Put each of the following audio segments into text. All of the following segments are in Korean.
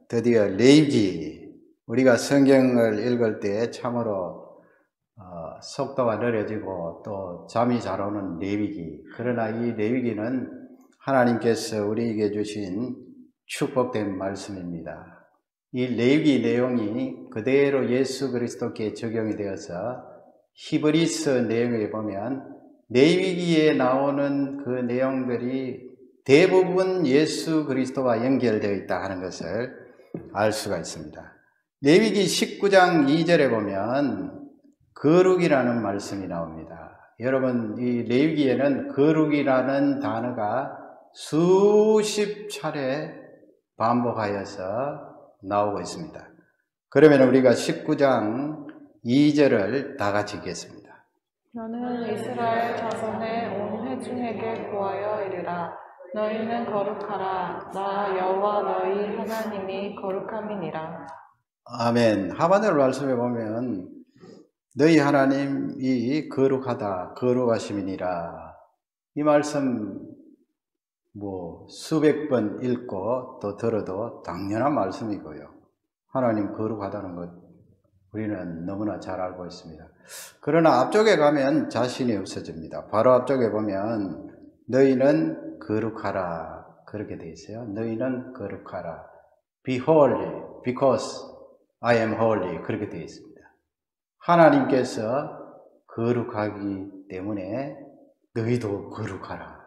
드디어 레위기, 우리가 성경을 읽을 때 참으로 속도가 느려지고 또 잠이 잘 오는 레위기. 그러나 이 레위기는 하나님께서 우리에게 주신 축복된 말씀입니다. 이 레위기 내용이 그대로 예수 그리스도께 적용이 되어서 히브리서 내용에 보면 레위기에 나오는 그 내용들이 대부분 예수 그리스도와 연결되어 있다 하는 것을 알 수가 있습니다. 레위기 19장 2절에 보면 거룩이라는 말씀이 나옵니다. 여러분, 이 레위기에는 거룩이라는 단어가 수십 차례 반복하여서 나오고 있습니다. 그러면 우리가 19장 2절을 다 같이 읽겠습니다. 너는 이스라엘 자손의 온 회중에게 구하여 이르라. 너희는 거룩하라. 나 여호와 너희 하나님이 거룩함이니라. 아멘. 하반절 말씀에 보면 너희 하나님이 거룩하다, 거룩하심이니라. 이 말씀 수백 번 읽고 또 들어도 당연한 말씀이고요. 하나님 거룩하다는 것 우리는 너무나 잘 알고 있습니다. 그러나 앞쪽에 가면 자신이 없어집니다. 바로 앞쪽에 보면 너희는 거룩하라 그렇게 되어 있어요. 너희는 거룩하라. Be holy because I am holy 그렇게 되어 있습니다. 하나님께서 거룩하기 때문에 너희도 거룩하라.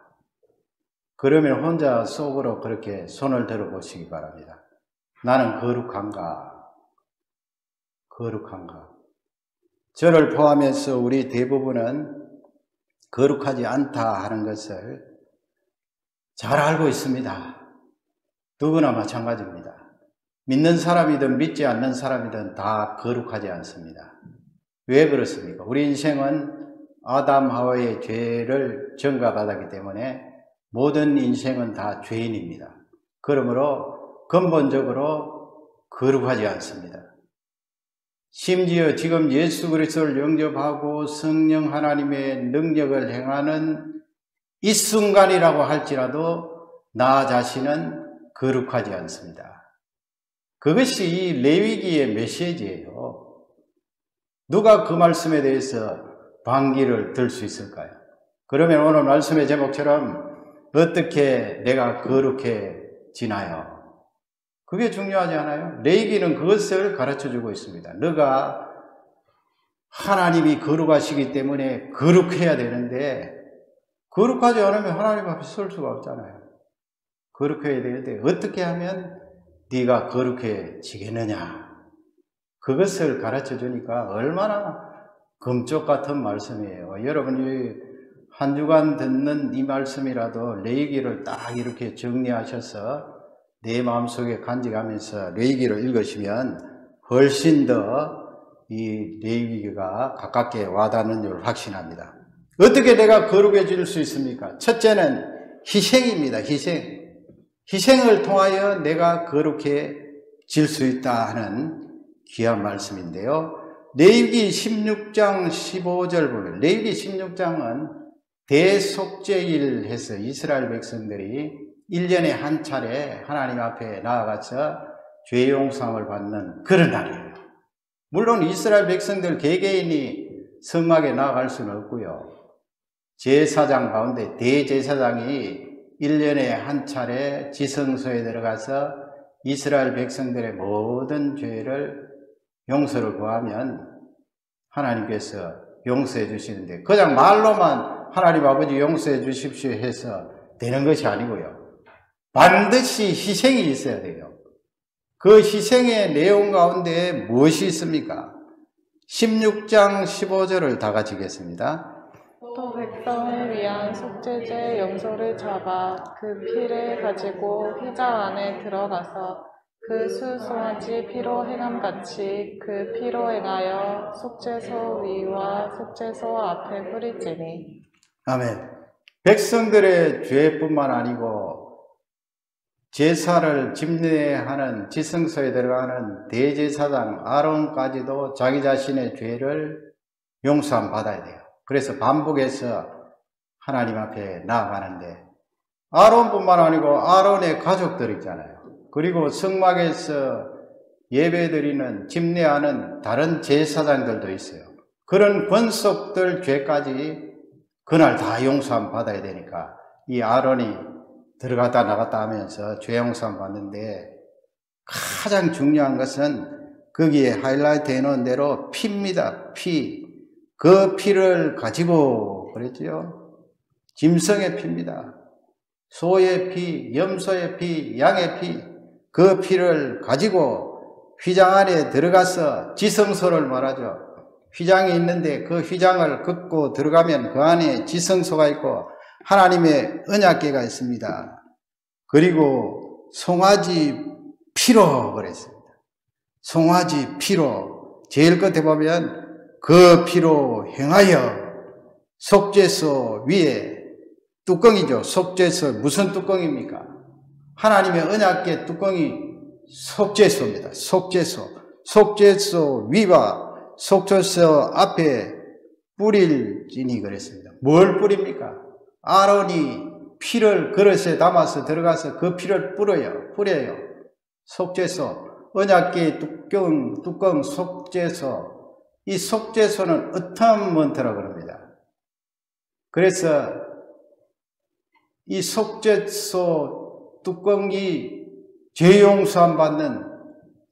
그러면 혼자 속으로 그렇게 손을 들어보시기 바랍니다. 나는 거룩한가? 거룩한가? 저를 포함해서 우리 대부분은 거룩하지 않다 하는 것을 잘 알고 있습니다. 누구나 마찬가지입니다. 믿는 사람이든 믿지 않는 사람이든 다 거룩하지 않습니다. 왜 그렇습니까? 우리 인생은 아담 하와의 죄를 전가받았기 때문에 모든 인생은 다 죄인입니다. 그러므로 근본적으로 거룩하지 않습니다. 심지어 지금 예수 그리스도를 영접하고 성령 하나님의 능력을 행하는 이 순간이라고 할지라도 나 자신은 거룩하지 않습니다. 그것이 이 레위기의 메시지예요. 누가 그 말씀에 대해서 반기를 들 수 있을까요? 그러면 오늘 말씀의 제목처럼 어떻게 내가 거룩해지나요? 그게 중요하지 않아요? 레위기는 그것을 가르쳐주고 있습니다. 너가 하나님이 거룩하시기 때문에 거룩해야 되는데 거룩하지 않으면 하나님 앞에 설 수가 없잖아요. 거룩해야 되는데 어떻게 하면 네가 거룩해지겠느냐? 그것을 가르쳐주니까 얼마나 금쪽 같은 말씀이에요. 여러분이 한 주간 듣는 이 말씀이라도 레위기를 딱 이렇게 정리하셔서 내 마음속에 간직하면서 레위기를 읽으시면 훨씬 더 이 레위기가 가깝게 와닿는 줄 확신합니다. 어떻게 내가 거룩해질 수 있습니까? 첫째는 희생입니다. 희생을 통하여 내가 거룩해질 수 있다 하는 귀한 말씀인데요. 레위기 16장 15절 보면 레위기 16장은 대속죄일 해서 이스라엘 백성들이 1년에 한 차례 하나님 앞에 나아가서 죄 용서함을 받는 그런 날이에요. 물론 이스라엘 백성들 개개인이 성막에 나아갈 수는 없고요. 제사장 가운데 대제사장이 1년에 한 차례 지성소에 들어가서 이스라엘 백성들의 모든 죄를 용서를 구하면 하나님께서 용서해 주시는데 그냥 말로만 하나님 아버지 용서해 주십시오 해서 되는 것이 아니고요. 반드시 희생이 있어야 돼요. 그 희생의 내용 가운데 무엇이 있습니까? 16장 15절을 다 같이 읽겠습니다. 또 백성을 위한 속죄제 염소를 잡아 그 피를 가지고 휘장 안에 들어가서 그 수송아지 피로 행함같이 그 피로 행하여 속죄소 위와 속죄소 앞에 뿌리지니. 아멘. 백성들의 죄뿐만 아니고 제사를 집례하는 지성소에 들어가는 대제사장 아론까지도 자기 자신의 죄를 용서함 받아야 돼요. 그래서 반복해서 하나님 앞에 나아가는데 아론뿐만 아니고 아론의 가족들 있잖아요. 그리고 성막에서 예배드리는 집례하는 다른 제사장들도 있어요. 그런 권속들 죄까지 그날 다 용서함 받아야 되니까 이 아론이 들어갔다 나갔다 하면서 죄 용서함 받는데 가장 중요한 것은 거기에 하이라이트 해놓은 대로 피입니다. 피. 그 피를 가지고 그랬죠. 짐승의 피입니다. 소의 피, 염소의 피, 양의 피. 그 피를 가지고 휘장 안에 들어가서 지성소를 말하죠. 휘장이 있는데 그 휘장을 긋고 들어가면 그 안에 지성소가 있고 하나님의 언약궤가 있습니다. 그리고 송아지 피로 그랬습니다. 송아지 피로 제일 끝에 보면 그 피로 행하여 속죄소 위에 뚜껑이죠. 속죄소 무슨 뚜껑입니까? 하나님의 언약궤 뚜껑이 속죄소입니다. 속죄소. 속죄소 위와 속죄소 앞에 뿌릴지니 그랬습니다. 뭘 뿌립니까? 아론이 피를 그릇에 담아서 들어가서 그 피를 뿌려요. 속죄소. 언약궤 뚜껑 속죄소. 이 속죄소는 어텀먼트라고 합니다. 그래서 이 속죄소 뚜껑이 죄 용서함 받는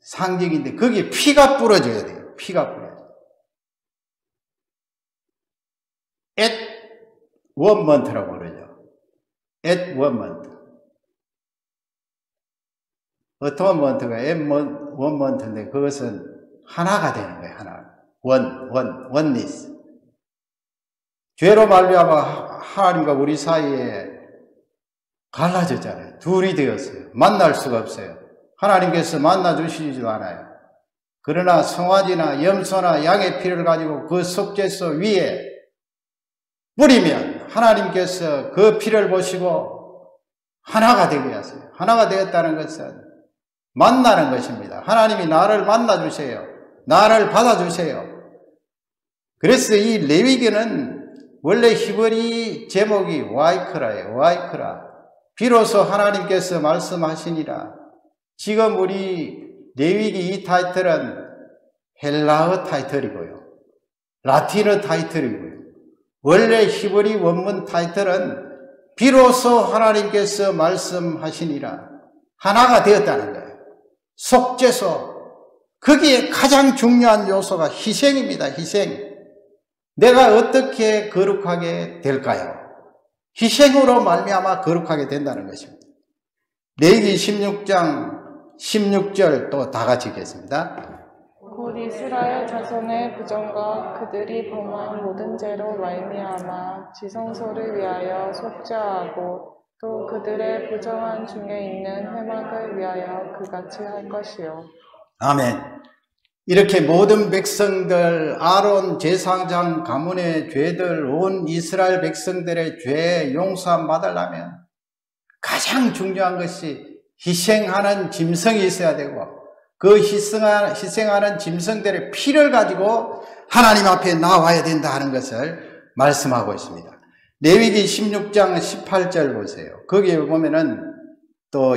상징인데 거기에 피가 뿌려져야 돼요. 피가 뿌려져야 돼요. at one month라고 그러죠. at one month. 어떤 month가 at one month인데 그것은 하나가 되는 거예요. 하나. oneness. 죄로 말미암아 하나님과 우리 사이에 갈라졌잖아요. 둘이 되었어요. 만날 수가 없어요. 하나님께서 만나주시지도 않아요. 그러나 송아지나 염소나 양의 피를 가지고 그 속죄소 위에 뿌리면 하나님께서 그 피를 보시고 하나가 되게 하세요. 하나가 되었다는 것은 만나는 것입니다. 하나님이 나를 만나주세요. 나를 받아주세요. 그래서 이 레위기는 원래 히브리 제목이 와이크라예요. 와이크라. 비로소 하나님께서 말씀하시니라. 지금 우리 레위기 이 타이틀은 헬라어 타이틀이고요. 라틴어 타이틀이고요. 원래 히브리 원문 타이틀은 비로소 하나님께서 말씀하시니라. 하나가 되었다는 거예요. 속죄소. 거기에 가장 중요한 요소가 희생입니다. 희생. 내가 어떻게 거룩하게 될까요? 희생으로 말미암아 거룩하게 된다는 것입니다. 레위기 16장 16절 또 다 같이 읽겠습니다. 곧 이스라엘 자손의 부정과 그들이 범한 모든 죄로 말미암아 지성소를 위하여 속죄하고 또 그들의 부정한 중에 있는 회막을 위하여 그같이 할 것이요. 아멘. 이렇게 모든 백성들, 아론 제사장 가문의 죄들, 온 이스라엘 백성들의 죄 용서함 받으려면 가장 중요한 것이 희생하는 짐승이 있어야 되고 그 희생하는 짐승들의 피를 가지고 하나님 앞에 나와야 된다 하는 것을 말씀하고 있습니다. 레위기 16장 18절 보세요. 거기에 보면은 또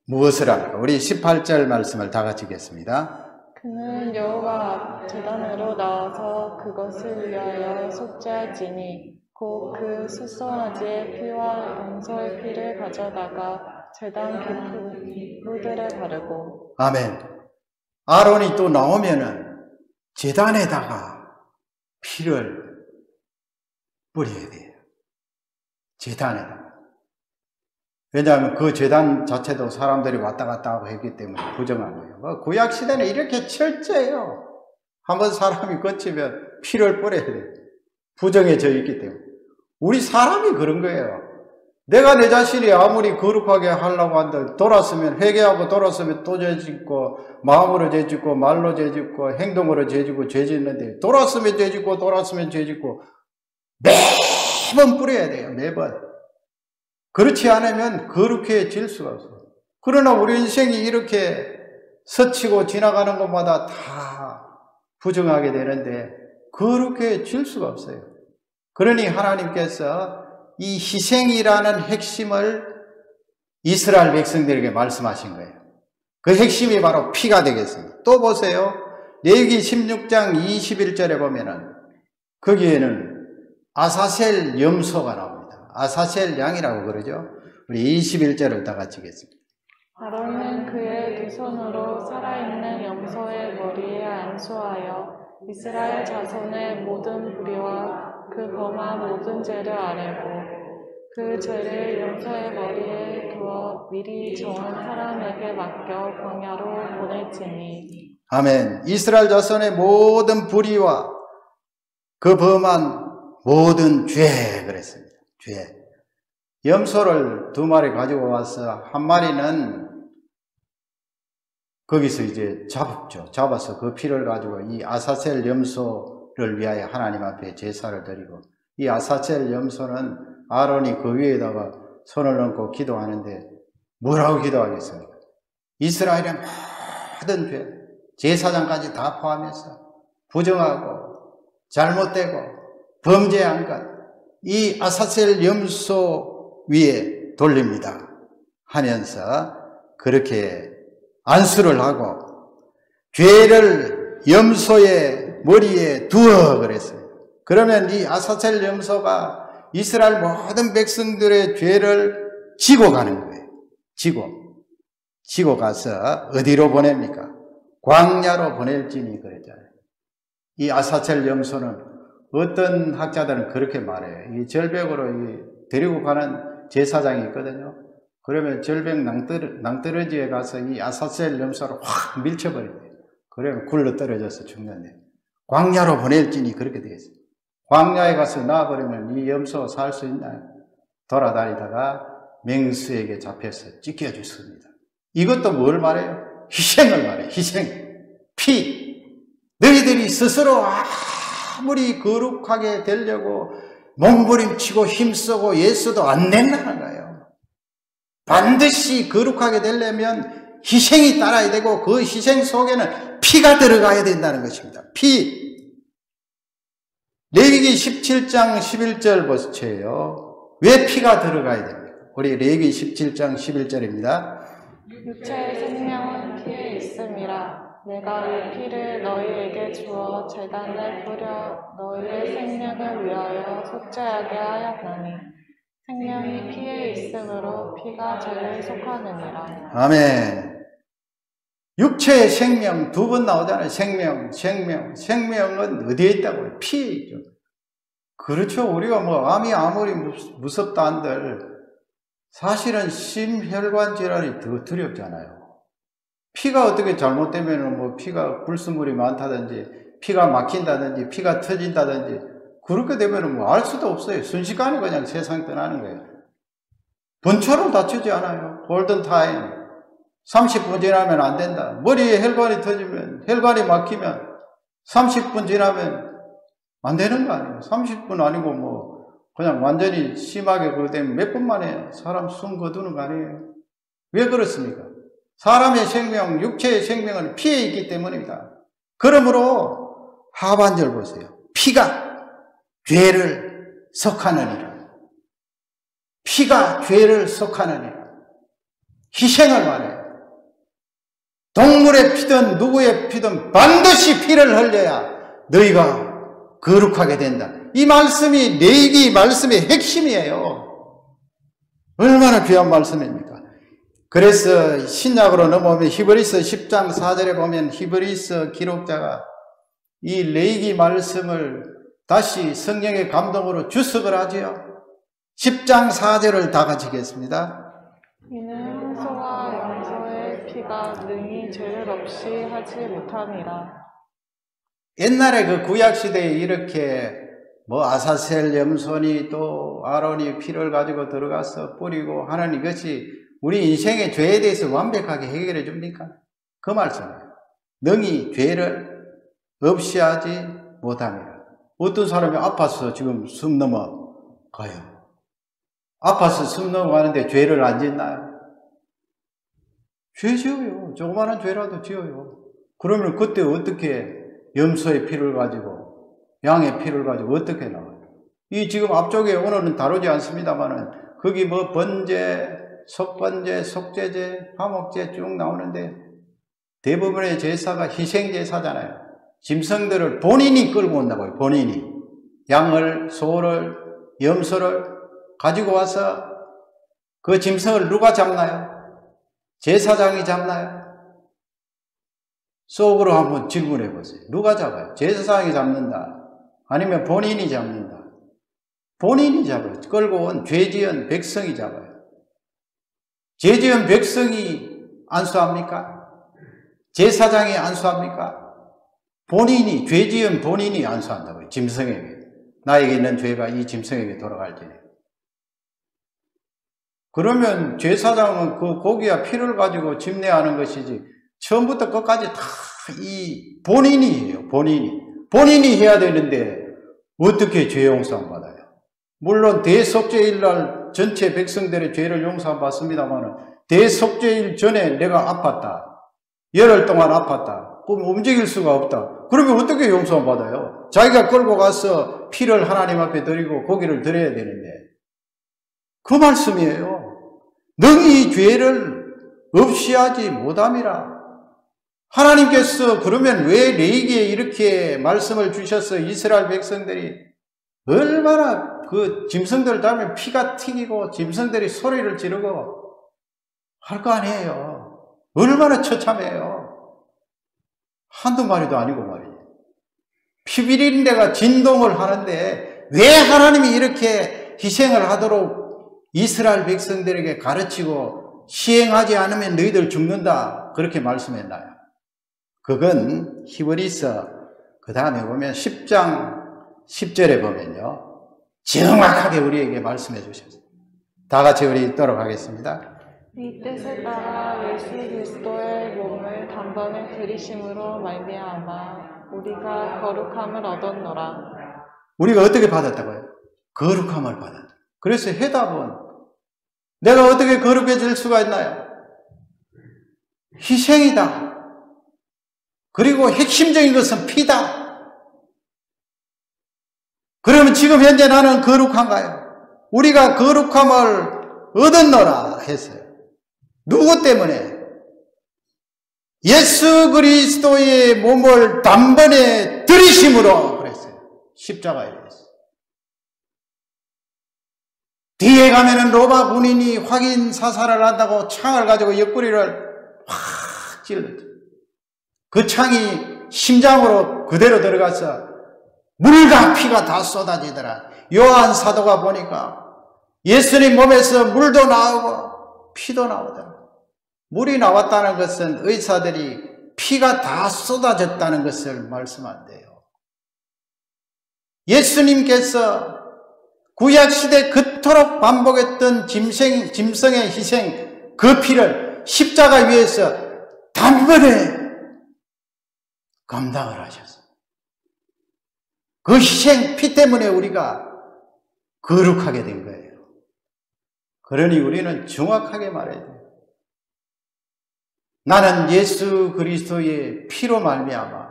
무엇을 합니까? 우리 18절 말씀을 다 같이 읽겠습니다. 그는 여호와 앞 제단으로 나와서 그것을 위하여 속죄할지니 곧 그 수송아지의 피와 염소의 피를 가져다가 제단 기프들에 바르고. 아멘. 아론이 또 나오면은 제단에다가 피를 뿌려야 돼요. 제단에다가. 왜냐하면 그 제단 자체도 사람들이 왔다 갔다 하고 했기 때문에 부정한 거예요. 구약 시대는 이렇게 철저해요. 한번 사람이 거치면 피를 뿌려야 돼요. 부정해져 있기 때문에. 우리 사람이 그런 거예요. 내가 내 자신이 아무리 거룩하게 하려고 한다 돌았으면 회개하고 돌았으면 또 죄짓고 마음으로 죄짓고 말로 죄짓고 행동으로 죄짓고 죄짓는데 돌았으면 죄짓고 돌았으면 죄짓고 매번 뿌려야 돼요. 매번. 그렇지 않으면 거룩해질 수가 없어요. 그러나 우리 인생이 이렇게 스치고 지나가는 것마다 다 부정하게 되는데 거룩해질 수가 없어요. 그러니 하나님께서 이 희생이라는 핵심을 이스라엘 백성들에게 말씀하신 거예요. 그 핵심이 바로 피가 되겠습니다. 또 보세요. 레위기 16장 21절에 보면은 거기에는 아사셀 염소가 나옵니다. 아사셀 양이라고 그러죠. 우리 21절을 다 같이 읽겠습니다. 아론은 그의 두 손으로 살아있는 염소의 머리에 안수하여 이스라엘 자손의 모든 불의와 그 범한 모든 죄를 아뢰고 그 죄를 염소의 머리에 두어 미리 정한 사람에게 맡겨 광야로 보낼지니. 아멘. 이스라엘 자손의 모든 불의와 그 범한 모든 죄 그랬습니다. 죄. 염소를 2마리 가지고 와서 한 마리는 거기서 이제 잡아서 그 피를 가지고 이 아사셀 염소를 위하여 하나님 앞에 제사를 드리고, 이 아사셀 염소는 아론이 그 위에다가 손을 얹고 기도하는데 뭐라고 기도하겠습니까? 이스라엘의 모든 죄, 제사장까지 다 포함해서 부정하고 잘못되고 범죄한 것, 이 아사셀 염소 위에 돌립니다 하면서 그렇게 안수를 하고 죄를 염소의 머리에 두어 그랬어요. 그러면 이 아사셀 염소가 이스라엘 모든 백성들의 죄를 지고 가는 거예요. 지고 가서 어디로 보냅니까? 광야로 보낼지니 그랬잖아요. 이 아사셀 염소는 어떤 학자들은 그렇게 말해요. 이 절벽으로 데리고 가는 제사장이 있거든요. 그러면 절벽 낭떠러지에 가서 이 아사셀 염소를 확 밀쳐버린대요. 그러면 굴러 떨어져서 죽는데, 광야로 보낼지니 그렇게 되겠어요. 광야에 가서 놔버리면 이 염소가 살 수 있나요? 돌아다니다가 맹수에게 잡혀서 찢겨 죽습니다. 이것도 뭘 말해요? 희생을 말해요. 희생. 피. 너희들이 스스로 아무리 거룩하게 되려고 몸부림치고 힘쓰고 예수도 안 된다는 거예요. 반드시 거룩하게 되려면 희생이 따라야 되고 그 희생 속에는 피가 들어가야 된다는 것입니다. 피. 레위기 17장 11절 보세요. 왜 피가 들어가야 됩니까? 우리 레위기 17장 11절입니다. 육체의 생명은 피에 있음이라. 내가 이 피를 너희에게 주어 제단을 뿌려 너희의 생명을 위하여 속죄하게 하였나니 생명이 피에 있으므로 피가 죄를 속하느니라. 아멘. 육체의 생명 2번 나오잖아요. 생명은 어디에 있다고요? 피에 있죠. 그렇죠. 우리가 뭐 암이 아무리 무섭다 한들 사실은 심혈관 질환이 더 두렵잖아요. 피가 어떻게 잘못되면 뭐 피가 불순물이 많다든지 피가 막힌다든지 피가 터진다든지 그렇게 되면 뭐 알 수도 없어요. 순식간에 그냥 세상 떠나는 거예요. 번처럼 다치지 않아요. 골든타임. 30분 지나면 안 된다. 머리에 혈관이 터지면, 혈관이 막히면 30분 지나면 안 되는 거 아니에요. 30분 아니고 뭐 그냥 완전히 심하게 그거 되면 몇 분 만에 사람 숨 거두는 거 아니에요. 왜 그렇습니까? 사람의 생명, 육체의 생명은 피에 있기 때문입니다. 그러므로 하반절 보세요. 피가 죄를 속하느니라. 피가 죄를 속하느니라. 희생을 말해요. 동물의 피든 누구의 피든 반드시 피를 흘려야 너희가 거룩하게 된다. 이 말씀이 레위기 말씀의 핵심이에요. 얼마나 귀한 말씀입니까? 그래서 신약으로 넘어오면 히브리서 10장 4절에 보면 히브리서 기록자가 이 레위기 말씀을 다시 성령의 감동으로 주석을 하지요. 10장 4절을 다 같이 읽겠습니다. 이는 소와 염소의 피가 능히 죄를 없이 하지 못함이라. 옛날에 그 구약시대에 이렇게 뭐 아사셀 염소니 또 아론이 피를 가지고 들어가서 뿌리고 하는 이것이 우리 인생의 죄에 대해서 완벽하게 해결해 줍니까? 그 말씀이에요. 능히 죄를 없이 하지 못함이라. 어떤 사람이 아파서 지금 숨 넘어가요. 아파서 숨 넘어가는데 죄를 안 짓나요? 죄 지어요. 조그마한 죄라도 지어요. 그러면 그때 어떻게 염소의 피를 가지고 양의 피를 가지고 어떻게 나와요? 이 지금 앞쪽에 오늘은 다루지 않습니다만은 거기 뭐 번제 속건제, 속죄제, 화목제 쭉 나오는데 대부분의 제사가 희생제사잖아요. 짐승들을 본인이 끌고 온다고요. 본인이. 양을, 소를, 염소를 가지고 와서 그 짐승을 누가 잡나요? 제사장이 잡나요? 속으로 한번 질문해 보세요. 누가 잡아요? 제사장이 잡는다. 아니면 본인이 잡는다. 본인이 잡아요. 끌고 온 죄지은 백성이 잡아요. 죄지은 백성이 안수합니까? 제사장이 안수합니까? 본인이, 죄지은 본인이 안수한다고요. 짐승에게. 나에게 있는 죄가 이 짐승에게 돌아갈지니. 그러면 제사장은 그 고기와 피를 가지고 집례하는 것이지 처음부터 끝까지 다 이 본인이 해요. 본인이 해야 되는데 어떻게 죄 용서함 받아요? 물론 대속죄일 날 전체 백성들의 죄를 용서함 받습니다만 대속죄일 전에 내가 아팠다. 열흘 동안 아팠다. 그럼 움직일 수가 없다. 그러면 어떻게 용서함 받아요? 자기가 끌고 가서 피를 하나님 앞에 드리고 고기를 드려야 되는데 그 말씀이에요. 능히 죄를 없이 하지 못함이라. 하나님께서 그러면 왜 레위기에 이렇게 말씀을 주셔서 이스라엘 백성들이 얼마나 그 짐승들 잡으면 피가 튀기고 짐승들이 소리를 지르고 할 거 아니에요. 얼마나 처참해요. 한두 마리도 아니고 말이에요. 피 비리는 데가 진동을 하는데 왜 하나님이 이렇게 희생을 하도록 이스라엘 백성들에게 가르치고 시행하지 않으면 너희들 죽는다 그렇게 말씀했나요? 그건 히브리서 그 다음에 보면 10장 10절에 보면요 정확하게 우리에게 말씀해 주셨어요. 다 같이 우리 읽도록 하겠습니다. 이 뜻에 따라 예수 그리스도의 몸을 단번에 들이심으로 말미암아 우리가 거룩함을 얻었노라. 우리가 어떻게 받았다고요? 거룩함을 받았다. 그래서 해답은 내가 어떻게 거룩해질 수가 있나요? 희생이다. 그리고 핵심적인 것은 피다. 그러면 지금 현재 나는 거룩한가요? 우리가 거룩함을 얻었노라 했어요. 누구 때문에? 예수 그리스도의 몸을 단번에 들이심으로 그랬어요. 십자가에 있어요. 뒤에 가면은 로마 군인이 확인 사살을 한다고 창을 가지고 옆구리를 확 찔렀죠. 그 창이 심장으로 그대로 들어가서 물과 피가 다 쏟아지더라. 요한 사도가 보니까 예수님 몸에서 물도 나오고 피도 나오더라. 물이 나왔다는 것은 의사들이 피가 다 쏟아졌다는 것을 말씀한대요. 예수님께서 구약시대 그토록 반복했던 짐승의 희생, 그 피를 십자가 위에서 단번에 감당을 하셨어요. 그 희생 피 때문에 우리가 거룩하게 된 거예요. 그러니 우리는 정확하게 말해야 돼요. 나는 예수 그리스도의 피로 말미암아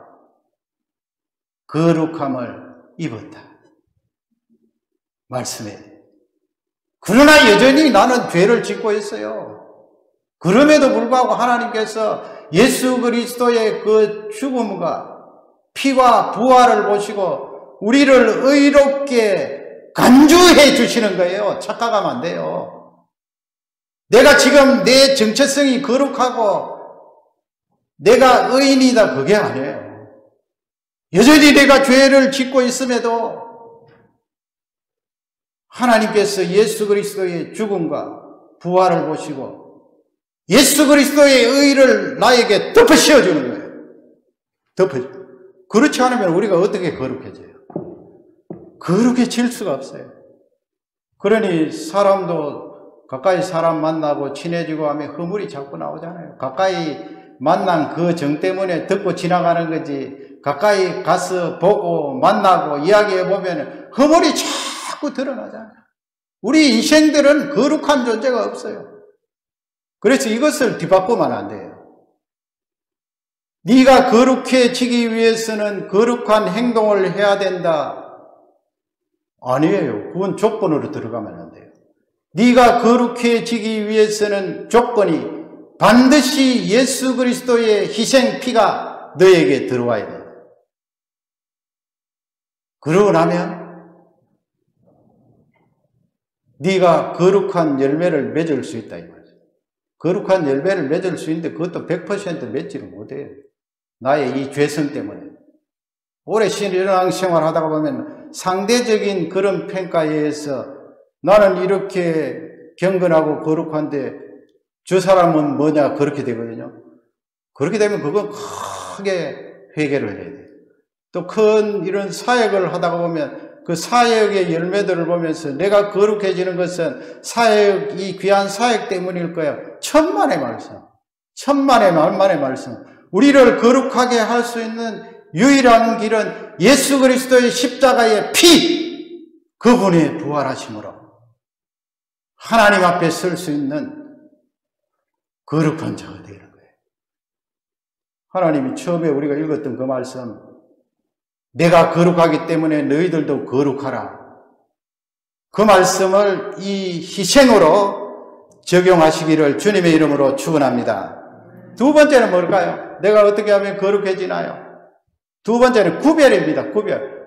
거룩함을 입었다. 말씀해. 그러나 여전히 나는 죄를 짓고 있어요. 그럼에도 불구하고 하나님께서 예수 그리스도의 그 죽음과 피와 부활을 보시고 우리를 의롭게 간주해 주시는 거예요. 착각하면 안 돼요. 내가 지금 내 정체성이 거룩하고 내가 의인이다 그게 아니에요. 여전히 내가 죄를 짓고 있음에도 하나님께서 예수 그리스도의 죽음과 부활을 보시고 예수 그리스도의 의를 나에게 덮어 씌워주는 거예요. 덮어줘. 그렇지 않으면 우리가 어떻게 거룩해져요? 거룩해질 수가 없어요. 그러니 사람도 가까이 사람 만나고 친해지고 하면 허물이 자꾸 나오잖아요. 가까이 만난 그 정 때문에 덮고 지나가는 거지 가까이 가서 보고 만나고 이야기해보면 허물이 자꾸 드러나잖아요. 우리 인생들은 거룩한 존재가 없어요. 그래서 이것을 뒤바꾸면 안 돼요. 네가 거룩해지기 위해서는 거룩한 행동을 해야 된다. 아니에요. 그건 조건으로 들어가면 안 돼요. 네가 거룩해지기 위해서는 조건이 반드시 예수 그리스도의 희생 피가 너에게 들어와야 돼. 그러고 나면 네가 거룩한 열매를 맺을 수 있다 이 말이야. 거룩한 열매를 맺을 수 있는데 그것도 100% 맺지를 못해요. 나의 이 죄성 때문에. 오래 신앙생활 하다가 보면 상대적인 그런 평가에 의해서 나는 이렇게 경건하고 거룩한데 저 사람은 뭐냐 그렇게 되거든요. 그렇게 되면 그건 크게 회개를 해야 돼요. 또 큰 이런 사역을 하다가 보면 그 사역의 열매들을 보면서 내가 거룩해지는 것은 사역, 이 귀한 사역 때문일 거야. 천만의 말씀. 만만의 말씀. 우리를 거룩하게 할 수 있는 유일한 길은 예수 그리스도의 십자가의 피, 그분의 부활하심으로 하나님 앞에 설 수 있는 거룩한 자가 되는 거예요. 하나님이 처음에 우리가 읽었던 그 말씀, 내가 거룩하기 때문에 너희들도 거룩하라. 그 말씀을 이 희생으로 적용하시기를 주님의 이름으로 축원합니다. 두 번째는 뭘까요? 내가 어떻게 하면 거룩해지나요? 두 번째는 구별입니다. 구별.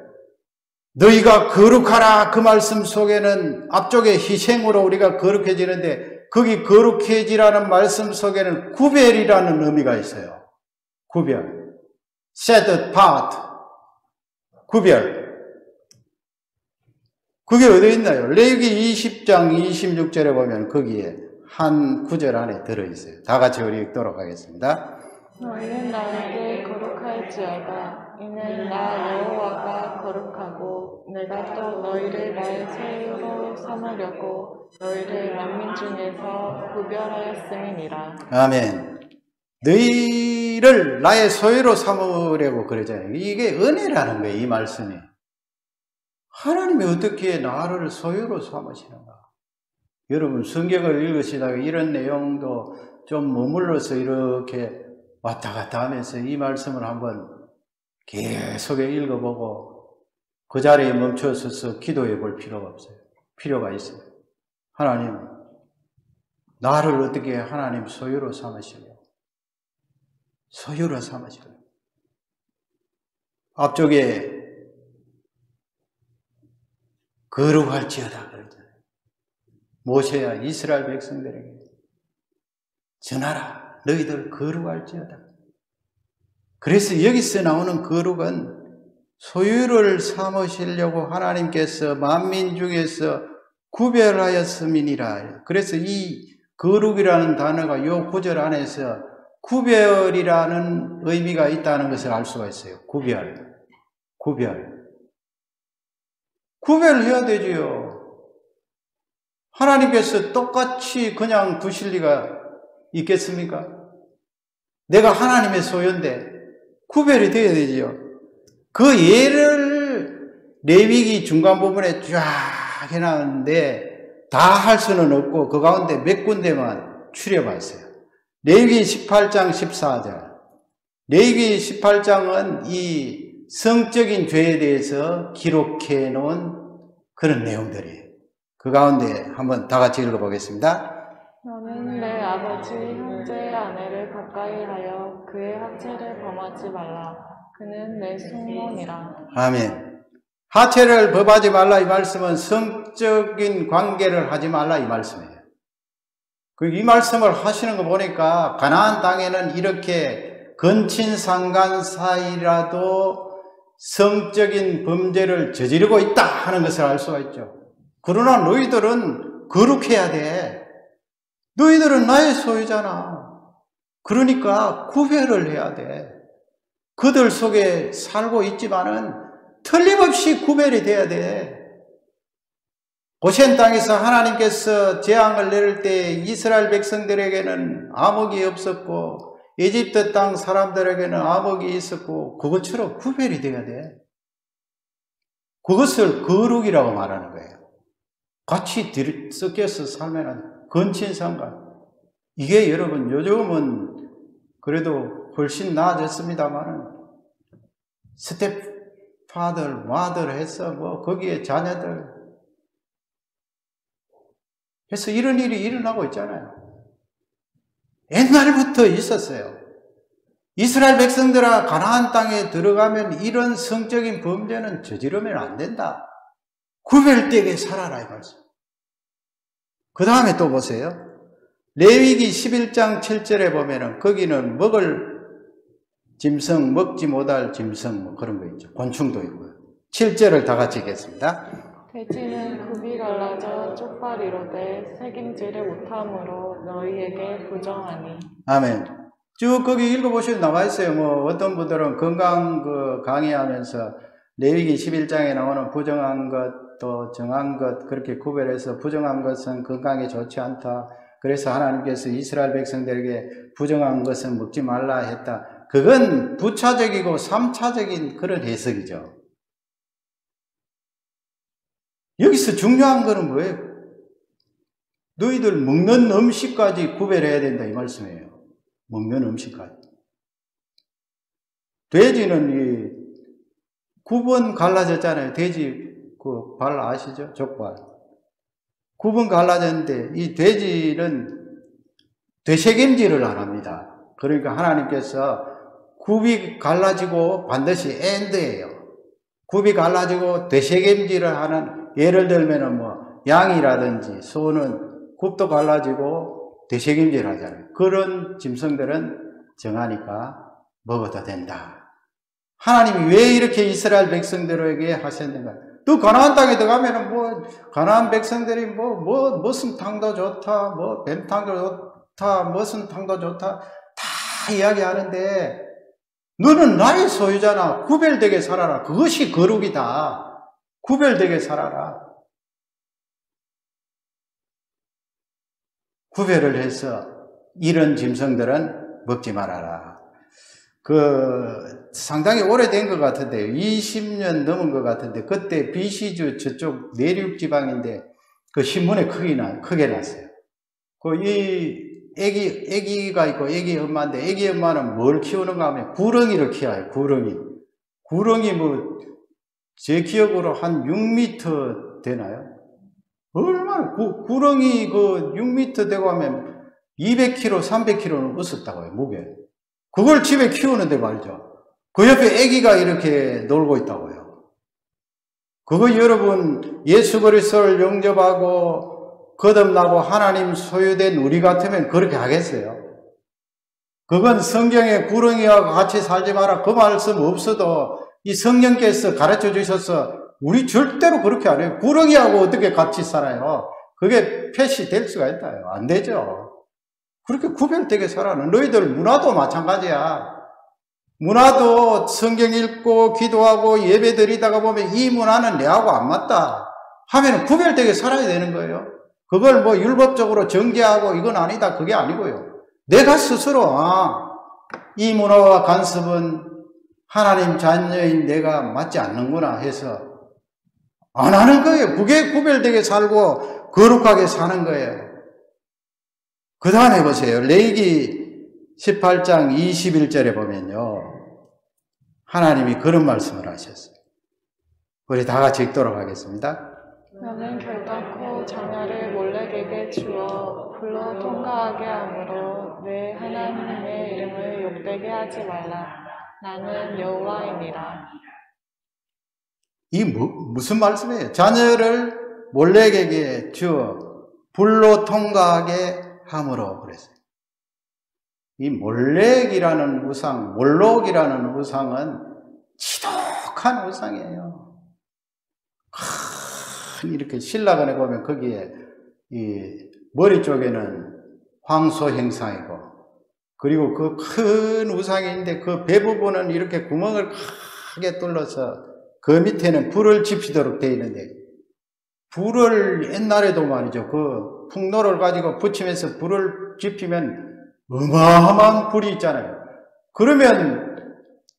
너희가 거룩하라 그 말씀 속에는 앞쪽에 희생으로 우리가 거룩해지는데 거기 거룩해지라는 말씀 속에는 구별이라는 의미가 있어요. 구별. set apart. 구별. 그게 어디 있나요? 레위기 20장 26절에 보면 거기에 한 구절 안에 들어있어요. 다 같이 우리 읽도록 하겠습니다. 너희는 나에게 거룩할지어다. 이는 나 여호와가 거룩하고 내가 또 너희를 나의 소유로 삼으려고 너희를 만민 중에서 구별하였음이니라. 아멘. 너희를 나의 소유로 삼으려고 그러잖아요. 이게 은혜라는 거예요, 이 말씀이. 하나님이 어떻게 나를 소유로 삼으시는가? 여러분 성경을 읽으시다가 이런 내용도 좀 머물러서 이렇게 왔다 갔다 하면서 이 말씀을 한번 계속 읽어보고 그 자리에 멈춰서서 기도해 볼 필요가 없어요. 필요가 있어요. 하나님, 나를 어떻게 하나님 소유로 삼으시려고? 소유로 삼으시려고. 앞쪽에 거룩할지어다 그러잖아요. 모세야 이스라엘 백성들에게 전하라. 너희들 거룩할지어다. 그래서 여기서 나오는 거룩은 소유를 삼으시려고 하나님께서 만민 중에서 구별하였음이니라. 그래서 이 거룩이라는 단어가 이 구절 안에서 구별이라는 의미가 있다는 것을 알 수가 있어요. 구별. 구별해야 되지요. 하나님께서 똑같이 그냥 두실 리가 있겠습니까? 내가 하나님의 소유인데 구별이 되어야 되지요. 그 예를 레위기 중간 부분에 쫙 해놨는데 다 할 수는 없고 그 가운데 몇 군데만 추려봤어요. 레위기 18장 14절. 레위기 18장은 이 성적인 죄에 대해서 기록해 놓은 그런 내용들이에요. 그 가운데 한번 다 같이 읽어보겠습니다. 너는 내 아버지 형제의 아내를 가까이 하여 그의 하체를 범하지 말라. 그는 내 숙모니라. 아멘. 하체를 범하지 말라 이 말씀은 성적인 관계를 하지 말라 이 말씀이에요. 이 말씀을 하시는 거 보니까 가나안 땅에는 이렇게 근친상간 사이라도 성적인 범죄를 저지르고 있다 하는 것을 알 수가 있죠. 그러나 너희들은 거룩해야 돼. 너희들은 나의 소유잖아. 그러니까 구별을 해야 돼. 그들 속에 살고 있지만은 틀림없이 구별이 돼야 돼. 고센 땅에서 하나님께서 재앙을 내릴 때 이스라엘 백성들에게는 암흑이 없었고 이집트 땅 사람들에게는 암흑이 있었고 그것처럼 구별이 돼야 돼. 그것을 거룩이라고 말하는 거예요. 같이 섞여서 살면은 근친상간. 이게 여러분 요즘은 그래도 훨씬 나아졌습니다만은 스텝파들, 마들 해서 뭐 거기에 자녀들 그래서 이런 일이 일어나고 있잖아요. 옛날부터 있었어요. 이스라엘 백성들아 가나안 땅에 들어가면 이런 성적인 범죄는 저지르면 안 된다. 구별되게 살아라 이 말씀. 그 다음에 또 보세요. 레위기 11장 7절에 보면은 거기는 먹을 짐승, 먹지 못할 짐승 뭐 그런 거 있죠. 곤충도 있고요. 7절을 다 같이 읽겠습니다. 돼지는 굽이 갈라져 쪽발이로되 책임지를 못함으로 너희에게 부정하니. 아멘. 쭉 거기 읽어보시면 나와 있어요. 뭐 어떤 분들은 건강 강의하면서 레위기 11장에 나오는 부정한 것, 또 정한 것 그렇게 구별해서 부정한 것은 건강에 좋지 않다. 그래서 하나님께서 이스라엘 백성들에게 부정한 것은 먹지 말라 했다. 그건 부차적이고 3차적인 그런 해석이죠. 여기서 중요한 거는 뭐예요? 너희들 먹는 음식까지 구별해야 된다 이 말씀이에요. 먹는 음식까지. 돼지는 이 9번 갈라졌잖아요. 돼지 그 발 아시죠? 족발. 9번 갈라졌는데 이 돼지는 되새김질을 안 합니다. 그러니까 하나님께서 굽이 갈라지고 반드시 엔드예요. 굽이 갈라지고 되새김질을 하는, 예를 들면은 뭐 양이라든지 소는 굽도 갈라지고 되새김질 하잖아요. 그런 짐승들은 정하니까 먹어도 된다. 하나님이 왜 이렇게 이스라엘 백성들에게 하셨는가? 또 가나안 땅에 들어가면은 뭐 가나안 백성들이 무슨 탕도 좋다, 뭐 뱀탕도 좋다, 무슨 탕도 좋다 다 이야기하는데 너는 나의 소유잖아. 구별되게 살아라. 그것이 거룩이다. 구별되게 살아라. 구별을 해서 이런 짐승들은 먹지 말아라. 상당히 오래된 것 같은데요. 20년 넘은 것 같은데, 그때 BC주 저쪽 내륙 지방인데, 그 신문에 크게 났어요. 애기가 있고, 애기 엄마인데, 애기 엄마는 뭘 키우는가 하면, 구렁이를 키워요, 구렁이. 구렁이 제 기억으로 한 6m 되나요? 얼마나, 구렁이 6m 되고 하면 200kg, 300kg는 웃었다고요, 무게. 그걸 집에 키우는데 말이죠. 그 옆에 아기가 이렇게 놀고 있다고요. 그거 여러분 예수 그리스도를 영접하고 거듭나고 하나님 소유된 우리 같으면 그렇게 하겠어요? 그건 성경에 구렁이와 같이 살지 마라 그 말씀 없어도 이 성령께서 가르쳐 주셔서 우리 절대로 그렇게 안 해요. 구렁이하고 어떻게 같이 살아요? 그게 펫이 될 수가 있다요. 안 되죠. 그렇게 구별되게 살아는 너희들 문화도 마찬가지야. 문화도 성경 읽고 기도하고 예배 드리다가 보면 이 문화는 내하고 안 맞다 하면 구별되게 살아야 되는 거예요. 그걸 율법적으로 정죄하고 이건 아니다 그게 아니고요. 내가 스스로 이 문화와 간섭은 하나님 자녀인 내가 맞지 않는구나 해서 안 하는 거예요. 그게 구별되게 살고 거룩하게 사는 거예요. 그 다음에 보세요. 레위기 18장 21절에 보면요. 하나님이 그런 말씀을 하셨어요. 우리 다 같이 읽도록 하겠습니다. 너는 결단코 자녀를 몰렉에게 주어 불로 통과하게 하므로 내 하나님의 이름을 욕되게 하지 말라. 나는 여호와이니라. 이 무슨 말씀이에요? 자녀를 몰렉에게 주어 불로 통과하게 함으로 그랬어요. 이 몰렉이라는 우상, 몰록이라는 우상은 지독한 우상이에요. 이렇게 신라간에 보면 거기에 이 머리 쪽에는 황소 형상이고, 그리고 그 큰 우상이 있는데 그 배 부분은 이렇게 구멍을 크게 뚫어서 그 밑에는 불을 지피도록 되어 있는데, 불을 옛날에도 말이죠. 그 풍로를 가지고 붙이면서 불을 지피면 어마어마한 불이 있잖아요. 그러면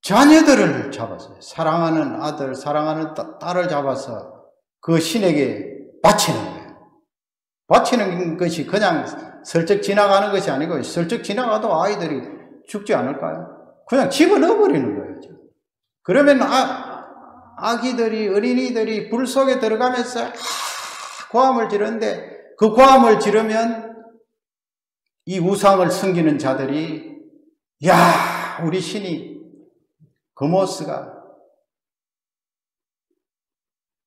자녀들을 잡았어요. 사랑하는 아들, 사랑하는 딸을 잡아서 그 신에게 바치는 거예요. 바치는 것이 그냥 슬쩍 지나가는 것이 아니고, 슬쩍 지나가도 아이들이 죽지 않을까요? 그냥 집어넣어버리는 거예요. 그러면 아기들이, 어린이들이 불 속에 들어가면서 고함을 지르는데 그 고함을 지르면 이 우상을 섬기는 자들이 야, 우리 신이 그모스가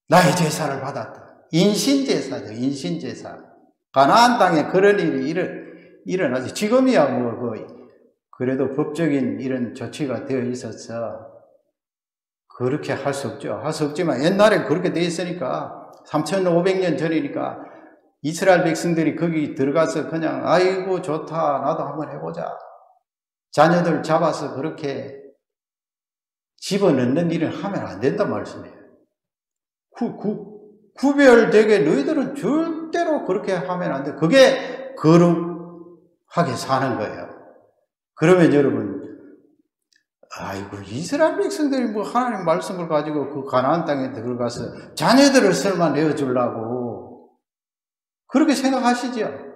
나의 제사를 받았다. 인신제사죠. 인신제사. 가나안 땅에 그런 일이 일어나지. 지금이야 뭐 그래도 법적인 이런 조치가 되어 있어서 그렇게 할 수 없죠. 할 수 없지만 옛날에 그렇게 되어 있으니까 3500년 전이니까 이스라엘 백성들이 거기 들어가서 그냥 아이고 좋다 나도 한번 해보자. 자녀들 잡아서 그렇게 집어넣는 일을 하면 안 된단 말씀이에요. 구별되게 너희들은 절대로 그렇게 하면 안 돼. 그게 거룩하게 사는 거예요. 그러면 여러분, 아이고 이스라엘 백성들이 뭐 하나님 말씀을 가지고 그 가나안 땅에 들어가서 자녀들을 설마 내어주려고 그렇게 생각하시죠?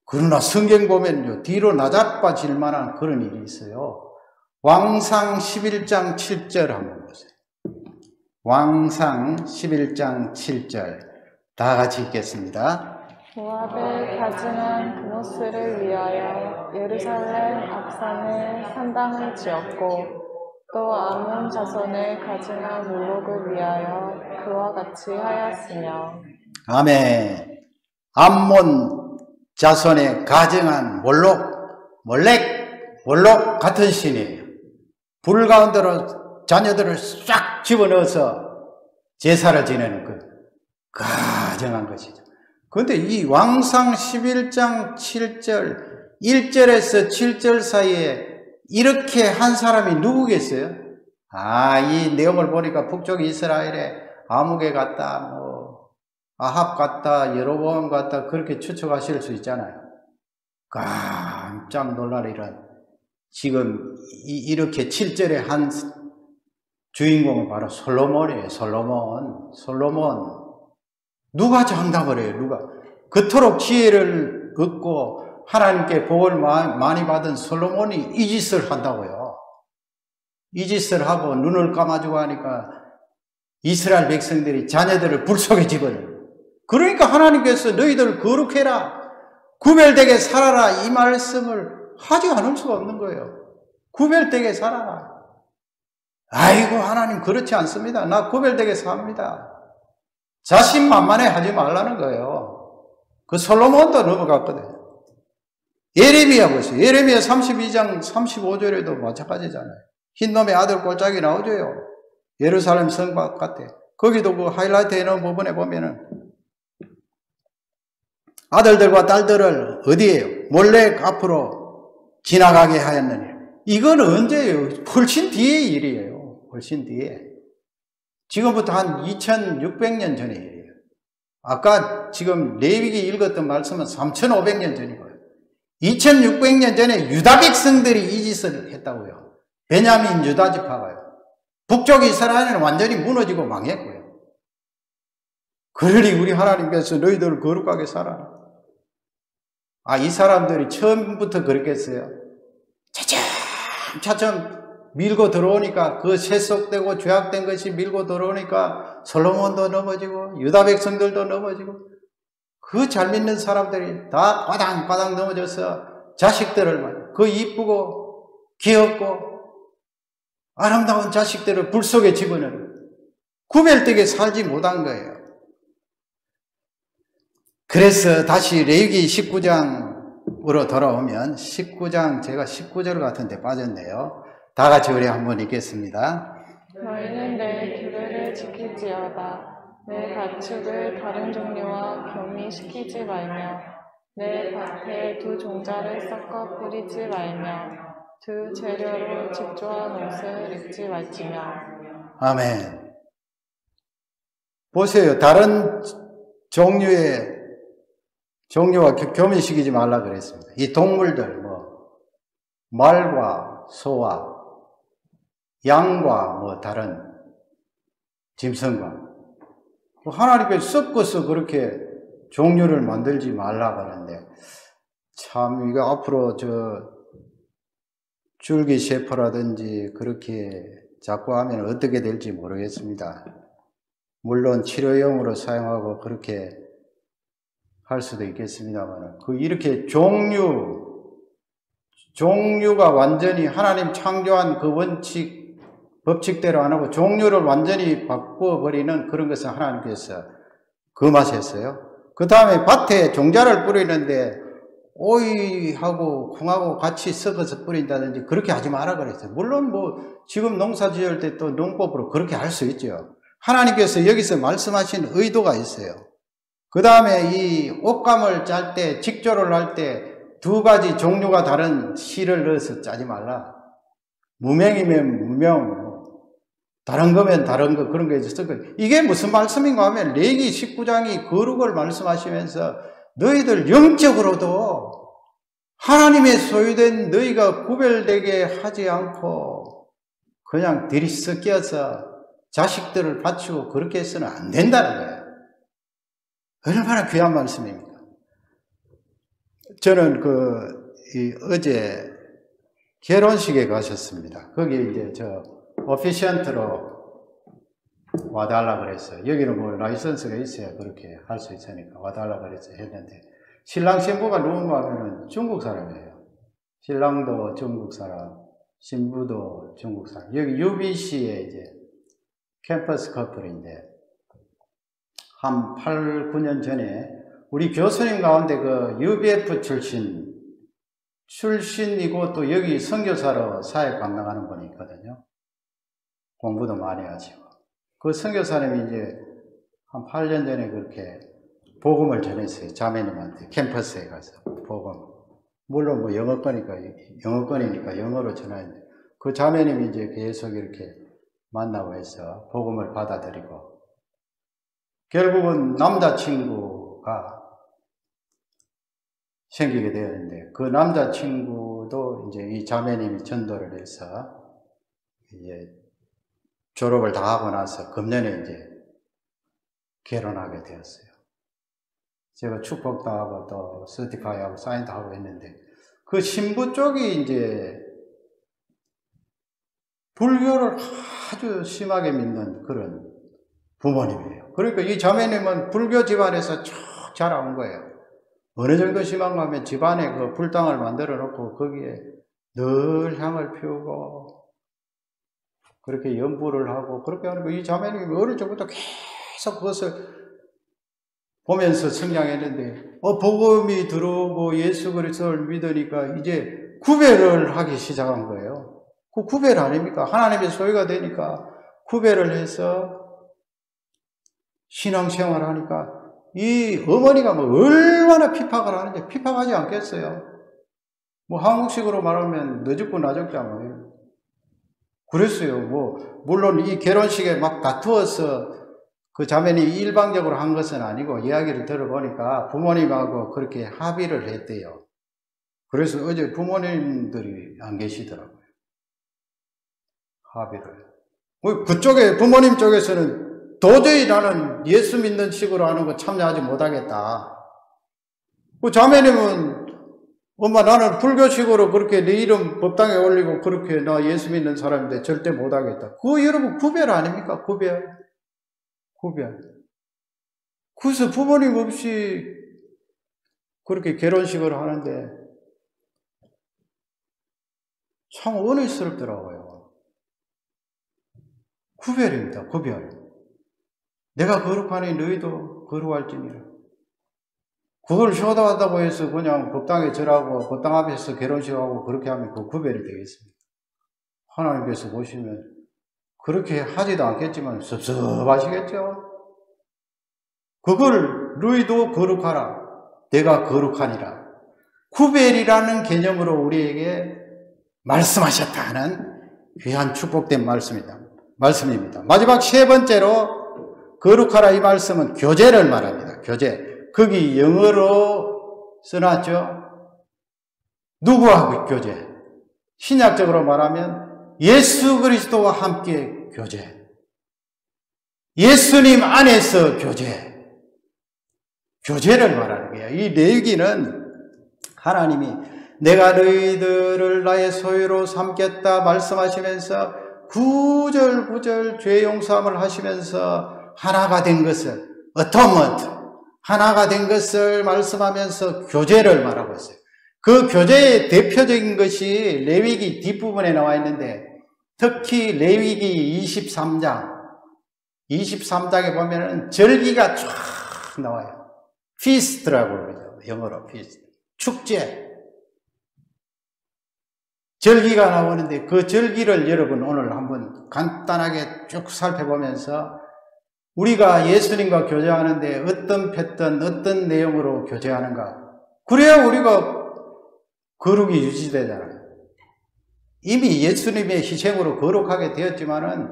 그러나 성경 보면요 뒤로 나자빠질 만한 그런 일이 있어요. 왕상 11장 7절 한번 보세요. 왕상 11장 7절 다 같이 읽겠습니다. 모압의 가증한 그모스를 위하여 예루살렘 앞산에 산당을 지었고 또 암몬 자손의 가증한 몰록을 위하여 그와 같이 하였으며. 아멘. 암몬 자손의 가증한 몰록 같은 신이에요. 불 가운데로 자녀들을 싹 집어넣어서 제사를 지내는 그 가증한 것이죠. 그런데 이 왕상 11장 7절 1절에서 7절 사이에 이렇게 한 사람이 누구겠어요? 이 내용을 보니까 북쪽 이스라엘에 아무개 같다, 뭐 아합 같다, 여로보암 같다 그렇게 추측하실 수 있잖아요. 깜짝 놀라리란 지금 이렇게 7절에 한 주인공은 바로 솔로몬이에요. 솔로몬. 누가 장담을 해요? 누가? 그토록 지혜를 얻고 하나님께 복을 많이 받은 솔로몬이 이 짓을 한다고요. 이 짓을 하고 눈을 감아주고 하니까 이스라엘 백성들이 자녀들을 불 속에 집어넣어요. 그러니까 하나님께서 너희들 거룩해라, 구별되게 살아라 이 말씀을 하지 않을 수가 없는 거예요. 구별되게 살아라. 아이고 하나님 그렇지 않습니다. 나 구별되게 삽니다. 자신만만해 하지 말라는 거예요. 그 솔로몬도 넘어갔거든요. 예레미야 보세요. 예레미야 32장 35절에도 마찬가지잖아요. 흰놈의 아들 꼴짝이 나오죠. 예루살렘 성 바깥에. 거기도 그 하이라이트 해놓은 부분에 보면은 아들들과 딸들을 어디에요? 몰래 앞으로 지나가게 하였느니. 이건 언제예요? 훨씬 뒤의 일이에요. 훨씬 뒤에. 지금부터 한 2600년 전의 일이에요. 아까 지금 레위기 읽었던 말씀은 3500년 전이고요. 2600년 전에 유다 백성들이 이 짓을 했다고요. 베냐민 유다 지파가요. 북쪽 이스라엘은 완전히 무너지고 망했고요. 그러니 우리 하나님께서 너희들을 거룩하게 살아라. 이 사람들이 처음부터 그랬겠어요? 차츰 밀고 들어오니까 그 세속되고 죄악된 것이 밀고 들어오니까 솔로몬도 넘어지고 유다 백성들도 넘어지고 그 잘 믿는 사람들이 다 바닥 넘어져서 자식들을 그 이쁘고 귀엽고 아름다운 자식들을 불 속에 집어넣는 구별되게 살지 못한 거예요. 그래서 다시 레위기 19장으로 돌아오면 19장 제가 19절 같은 데 빠졌네요. 다 같이 우리 한번 읽겠습니다. 너희는 내 규례를 지킬지어다. 내 가축을 다른 종류와 교미시키지 말며 내 밭에 두 종자를 섞어 뿌리지 말며 두 재료로 집조한 옷을 입지 말지며. 아멘. 보세요. 다른 종류와 교미시키지 말라 그랬습니다. 이 동물들 말과 소와 양과 다른 짐승과 하나님께서 섞어서 그렇게 종류를 만들지 말라 그러는데 참 이거 앞으로 줄기 셰퍼라든지 그렇게 자꾸 하면 어떻게 될지 모르겠습니다. 물론 치료용으로 사용하고 그렇게 할 수도 있겠습니다만, 이렇게 종류가 완전히 하나님 창조한 그 원칙, 법칙대로 안 하고 종류를 완전히 바꿔버리는 그런 것을 하나님께서 금하셨어요. 그 다음에 밭에 종자를 뿌리는데 오이하고 콩하고 같이 섞어서 뿌린다든지 그렇게 하지 마라 그랬어요. 물론 지금 농사 지을 때 또 농법으로 그렇게 할 수 있죠. 하나님께서 여기서 말씀하신 의도가 있어요. 그 다음에 이 옷감을 짤 때, 직조를 할 때 2가지 종류가 다른 실을 넣어서 짜지 말라. 무명이면 무명, 다른 거면 다른 거, 그런 거 있었어. 이게 무슨 말씀인가 하면 레위기 19장이 거룩을 말씀하시면서 너희들 영적으로도 하나님의 소유된 너희가 구별되게 하지 않고 그냥 들이섞여서 자식들을 바치고 그렇게 해서는 안 된다는 거예요. 얼마나 귀한 말씀입니까? 저는 어제 결혼식에 가셨습니다. 거기 이제 오피션트로 와달라 그랬어요. 여기는 라이선스가 있어야 그렇게 할 수 있으니까 와달라 그랬어요. 했는데, 신랑 신부가 누군가 하면은 중국 사람이에요. 신랑도 중국 사람, 신부도 중국 사람. 여기 UBC의 이제 캠퍼스 커플인데, 한 8, 9년 전에 우리 교수님 가운데 UBF 출신이고 또 여기 선교사로 사역 감당하는 분이 있거든요. 공부도 많이 하시고. 그 선교사님이 이제 한 8년 전에 그렇게 복음을 전했어요. 자매님한테 캠퍼스에 가서 복음. 물론 영어권이니까 영어로 전하는데 그 자매님이 이제 계속 이렇게 만나고 해서 복음을 받아들이고 결국은 남자친구가 생기게 되었는데 그 남자친구도 이제 이 자매님이 전도를 해서 이제 졸업을 다 하고 나서 금년에 이제 결혼하게 되었어요. 제가 축복도 하고 또 서티파이하고 사인도 하고 했는데 그 신부 쪽이 이제 불교를 아주 심하게 믿는 그런 부모님이에요. 그러니까 이 자매님은 불교 집안에서 쭉 자라온 거예요. 어느 정도 심한가 하면 집안에 그 불당을 만들어 놓고 거기에 늘 향을 피우고 그렇게 연부를 하고 그렇게 하는 거. 이 자매님이 어릴 적부터 계속 그것을 보면서 성장했는데 복음이 들어오고 예수 그리스도를 믿으니까 이제 구별을 하기 시작한 거예요. 그 구별 아닙니까? 하나님의 소유가 되니까 구별을 해서 신앙생활을 하니까 이 어머니가 얼마나 핍박을 하는지 핍박하지 않겠어요? 한국식으로 말하면 너 죽고 나 죽자 뭐예요. 그랬어요. 물론 이 결혼식에 막 다투어서 그 자매님이 일방적으로 한 것은 아니고 이야기를 들어보니까 부모님하고 그렇게 합의를 했대요. 그래서 어제 부모님들이 안 계시더라고요. 합의를. 그쪽에 부모님 쪽에서는 도저히 나는 예수 믿는 식으로 하는 거 참여하지 못하겠다. 그 자매님은 엄마 나는 불교식으로 그렇게 내 이름 법당에 올리고 그렇게 나 예수 믿는 사람인데 절대 못하겠다. 그거 여러분 구별 아닙니까? 구별. 그래서 부모님 없이 그렇게 결혼식을 하는데 참 은혜스럽더라고요. 구별입니다. 구별. 내가 거룩하니 너희도 거룩할지니라. 그걸 효도한다고 해서 그냥 법당에 절하고 법당 앞에서 결혼식하고 그렇게 하면 그 구별이 되겠습니다. 하나님께서 보시면 그렇게 하지도 않겠지만 섭섭하시겠죠? 그걸 너희도 거룩하라. 내가 거룩하니라. 구별이라는 개념으로 우리에게 말씀하셨다는 귀한 축복된 말씀입니다. 마지막 세 번째로 거룩하라 이 말씀은 교제를 말합니다. 교제. 거기 영어로 써놨죠. 누구하고 교제? 신약적으로 말하면 예수 그리스도와 함께 교제. 예수님 안에서 교제. 교제를 말하는 거예요. 이 레위기는 하나님이 내가 너희들을 나의 소유로 삼겠다 말씀하시면서 구절구절 죄 용서함을 하시면서 하나가 된 것을 어토먼트, 하나가 된 것을 말씀하면서 교제를 말하고 있어요. 그 교제의 대표적인 것이 레위기 뒷부분에 나와 있는데, 특히 레위기 23장에 보면은 절기가 쫙 나와요. 피스트라고 그러죠. 영어로 피스트. 축제. 절기가 나오는데 그 절기를 여러분 오늘 한번 간단하게 쭉 살펴보면서 우리가 예수님과 교제하는데 어떤 패턴, 어떤 내용으로 교제하는가. 그래야 우리가 거룩이 유지되잖아요. 이미 예수님의 희생으로 거룩하게 되었지만은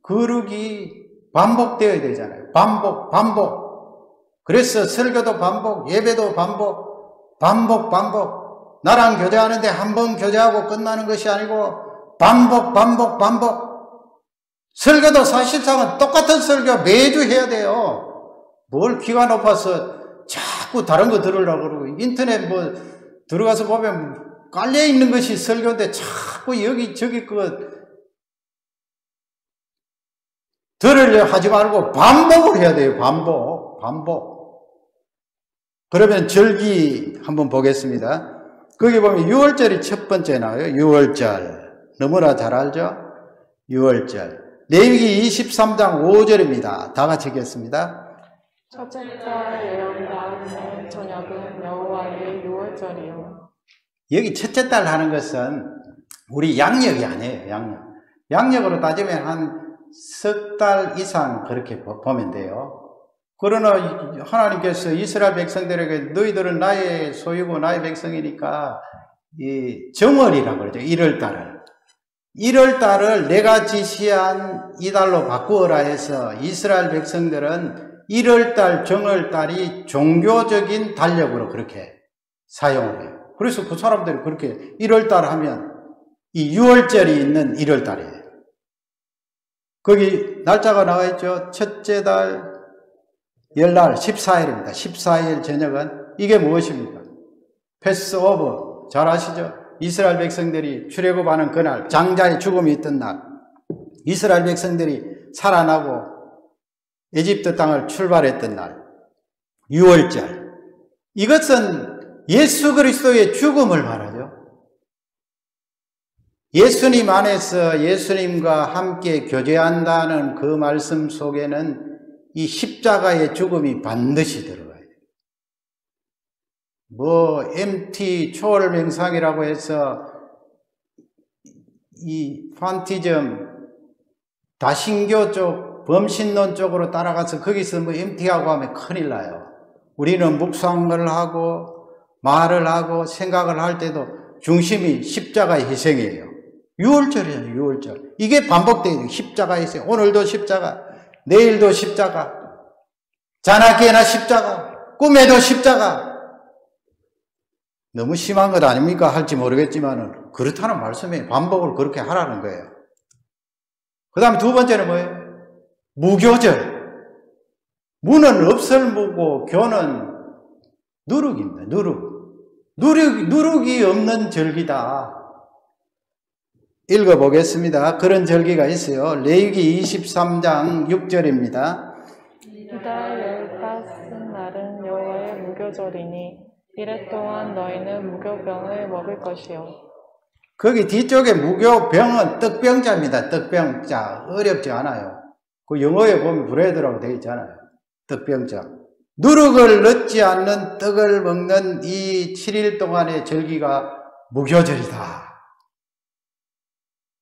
거룩이 반복되어야 되잖아요. 반복. 그래서 설교도 반복, 예배도 반복. 나랑 교제하는데 한 번 교제하고 끝나는 것이 아니고 반복. 설교도 사실상은 똑같은 설교 매주 해야 돼요. 뭘 귀가 높아서 자꾸 다른 거 들으려고 그러고, 인터넷 뭐 들어가서 보면 깔려 있는 것이 설교인데 자꾸 여기저기 들으려 하지 말고 반복을 해야 돼요. 반복. 그러면 절기 한번 보겠습니다. 거기 보면 6월절이 첫 번째 나와요. 6월절. 너무나 잘 알죠? 6월절. 레위기 23장 5절입니다. 다 같이 읽겠습니다. 첫째 달 예언달 저녁은 여호와의 6월절이요. 여기 첫째 달 하는 것은 우리 양력이 아니에요. 양력으로 따지면 한 석 달 이상 그렇게 보면 돼요. 그러나 하나님께서 이스라엘 백성들에게 너희들은 나의 소유고 나의 백성이니까 이 정월이라고 그러죠. 1월달을 내가 지시한 이달로 바꾸어라 해서 이스라엘 백성들은 1월달 정월달이 종교적인 달력으로 그렇게 사용을 해요. 그래서 그 사람들이 그렇게 1월달 하면 이 6월절이 있는 1월달이에요. 거기 날짜가 나와 있죠. 첫째 달 열날 14일입니다. 14일 저녁은 이게 무엇입니까? 패스오버. 잘 아시죠? 이스라엘 백성들이 출애굽하는 그날, 장자의 죽음이 있던 날, 이스라엘 백성들이 살아나고 에집트 땅을 출발했던 날, 6월절. 이것은 예수 그리스도의 죽음을 말하죠. 예수님 안에서 예수님과 함께 교제한다는 그 말씀 속에는 이 십자가의 죽음이 반드시 들어가요. MT 초월명상이라고 해서 이 판티즘, 다신교 쪽, 범신론 쪽으로 따라가서 거기서 MT하고 하면 큰일 나요. 우리는 묵상을 하고 말을 하고 생각을 할 때도 중심이 십자가의 희생이에요. 6월절이에요. 6월절. 이게 반복돼요. 십자가의 희생. 오늘도 십자가, 내일도 십자가, 자나깨나 십자가, 꿈에도 십자가. 너무 심한 것 아닙니까? 할지 모르겠지만 그렇다는 말씀에 반복을 그렇게 하라는 거예요. 그 다음에 두 번째는 뭐예요? 무교절. 무는 없을무고 교는 누룩입니다. 누룩이 없는 절기다. 읽어보겠습니다. 그런 절기가 있어요. 레위기 23장 6절입니다. 이달 15날은 여호와의 무교절이니 이래 동안 너희는 무교병을 먹을 것이요. 거기 뒤쪽에 무교병은 떡병자입니다. 떡병자. 어렵지 않아요. 그 영어에 보면 브레드라고 되어 있잖아요. 떡병자. 누룩을 넣지 않는 떡을 먹는 이 7일 동안의 절기가 무교절이다.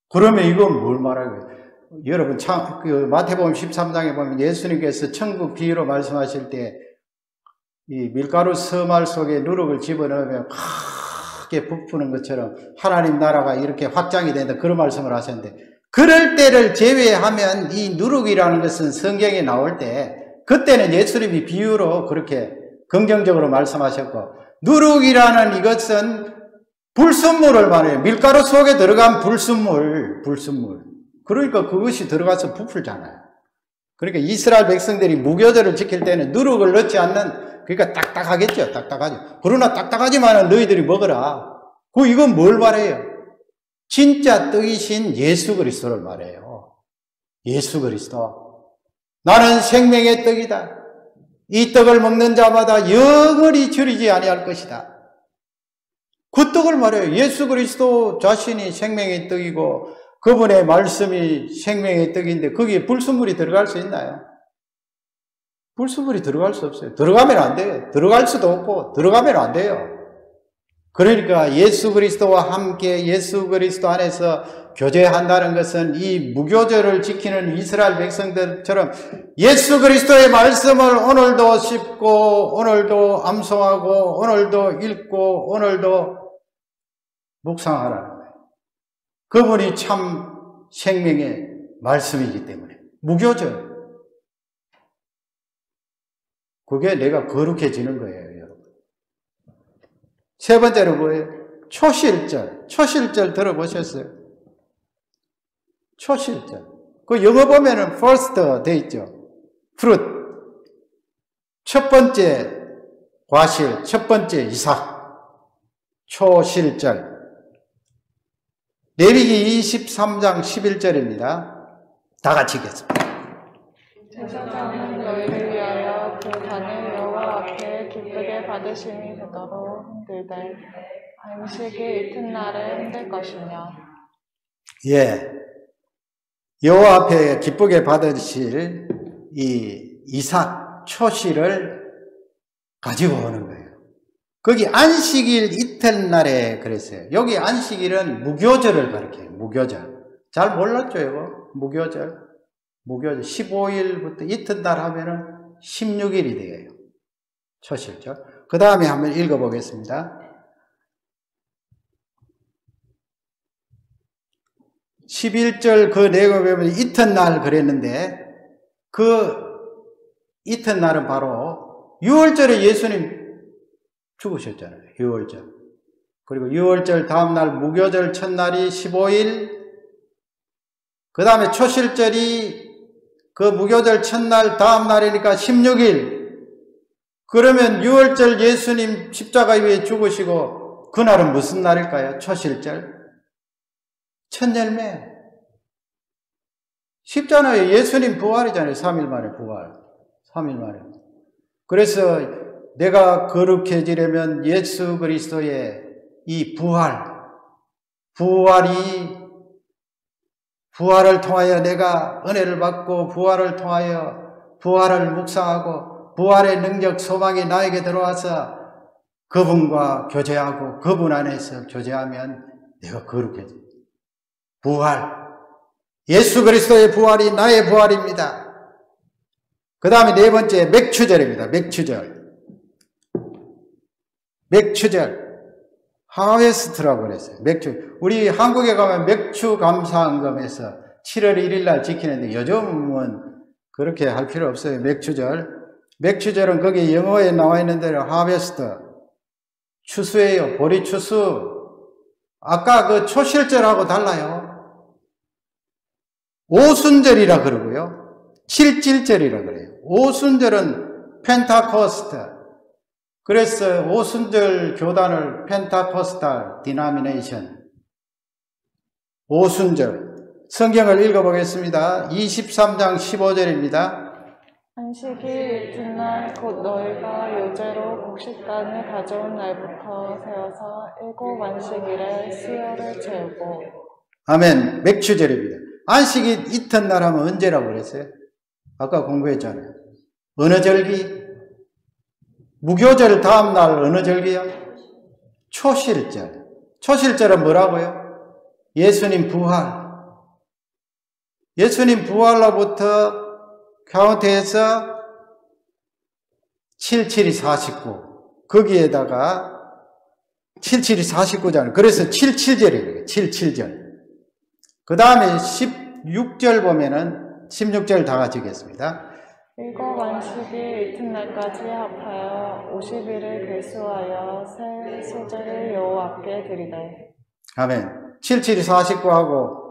그러면 이건 뭘 말하는 거예요? 여러분, 마태복음 13장에 보면 예수님께서 천국 비유로 말씀하실 때 이 밀가루 서말 속에 누룩을 집어넣으면 크게 부푸는 것처럼 하나님 나라가 이렇게 확장이 된다. 그런 말씀을 하셨는데, 그럴 때를 제외하면 이 누룩이라는 것은 성경에 나올 때 그때는 예수님이 비유로 그렇게 긍정적으로 말씀하셨고, 누룩이라는 이것은 불순물을 말해요. 밀가루 속에 들어간 불순물. 그러니까 그것이 들어가서 부풀잖아요. 그러니까 이스라엘 백성들이 무교절을 지킬 때는 누룩을 넣지 않는, 그러니까 딱딱하겠죠. 딱딱하죠. 그러나 딱딱하지만은 너희들이 먹어라. 이건 뭘 말해요? 진짜 떡이신 예수 그리스도를 말해요. 예수 그리스도. 나는 생명의 떡이다. 이 떡을 먹는 자마다 영원히 줄이지 아니할 것이다. 그 떡을 말해요. 예수 그리스도 자신이 생명의 떡이고 그분의 말씀이 생명의 떡인데 거기에 불순물이 들어갈 수 있나요? 불순물이 들어갈 수 없어요. 들어가면 안 돼요. 들어갈 수도 없고 들어가면 안 돼요. 그러니까 예수 그리스도와 함께 예수 그리스도 안에서 교제한다는 것은 이 무교절을 지키는 이스라엘 백성들처럼 예수 그리스도의 말씀을 오늘도 씹고 오늘도 암송하고 오늘도 읽고 오늘도 묵상하라는 거예요. 그분이 참 생명의 말씀이기 때문에 무교절. 그게 내가 거룩해지는 거예요, 여러분. 세 번째로 뭐예요? 초실절. 초실절 들어보셨어요? 초실절. 그 영어 보면은 first 돼 있죠. fruit. 첫 번째 과실, 첫 번째 이삭. 초실절. 레위기 23장 11절입니다. 다 같이 읽겠습니다. 제사장은 너희를 위하여 그 단을 여호와 앞에 기쁘게 받으심이 되도록 흔들되 안식일 이튿날에 흔들 것이며. 예. 여호와 앞에 기쁘게 받으실 이 이삭 초실을 가지고 오는 거예요. 거기 안식일 이튿날에 그랬어요. 여기 안식일은 무교절을 가리켜요. 무교절. 잘 몰랐죠, 이거? 무교절. 무교절. 15일부터 이튿날 하면은 16일이 돼요. 초실절. 그 다음에 한번 읽어보겠습니다. 11절 그 내용을 보면 이튿날 그랬는데 그 이튿날은 바로 6월절에 예수님 죽으셨잖아요. 6월절. 그리고 6월절 다음날 무교절 첫날이 15일, 그 다음에 초실절이 그 무교절 첫날 다음날이니까 16일. 그러면 6월절 예수님 십자가 위에 죽으시고 그날은 무슨 날일까요? 초실절. 첫 열매. 쉽잖아요. 예수님 부활이잖아요. 3일 만에 부활. 3일 만에. 그래서 내가 거룩해지려면 예수 그리스도의 이 부활을 통하여 내가 은혜를 받고 부활을 통하여 부활을 묵상하고 부활의 능력 소망이 나에게 들어와서 그분과 교제하고 그분 안에서 교제하면 내가 거룩해져. 부활. 예수 그리스도의 부활이 나의 부활입니다. 그 다음에 네 번째 맥추절입니다. 맥추절. 하베스트라고 그랬어요. 맥추. 우리 한국에 가면 맥추 감사헌금에서 7월 1일 날 지키는데 요즘은 그렇게 할 필요 없어요. 맥추절. 맥추절은 거기 영어에 나와 있는 대로 하베스트. 추수예요. 보리 추수. 아까 그 초실절하고 달라요. 오순절이라 그러고요. 칠칠절이라 그래요. 오순절은 펜타코스트. 그래서 오순절 교단을 펜타코스탈 디나미네이션. 오순절. 성경을 읽어보겠습니다. 23장 15절입니다. 안식일 이튿날 곧 너희가 요제로 곡식단을 가져온 날부터 세어서 7 안식일에 수요를 채우고. 아멘. 맥추절입니다. 안식일 이튿날 하면 언제라고 그랬어요? 아까 공부했잖아요. 어느 절기? 무교절 다음날 어느 절기요? 초실절. 초실절은 뭐라고요? 예수님 부활. 예수님 부활로부터 카운트해서 77이 49. 거기에다가 77이 49잖아요. 그래서 77절이에요. 77절. 그 다음에 16절 보면은 16절 다 같이 읽겠습니다. 7 안식일 이튿날까지 합하여 50일을 계수하여 새 소제를 여호와께 드리되. 아멘. 77이 49하고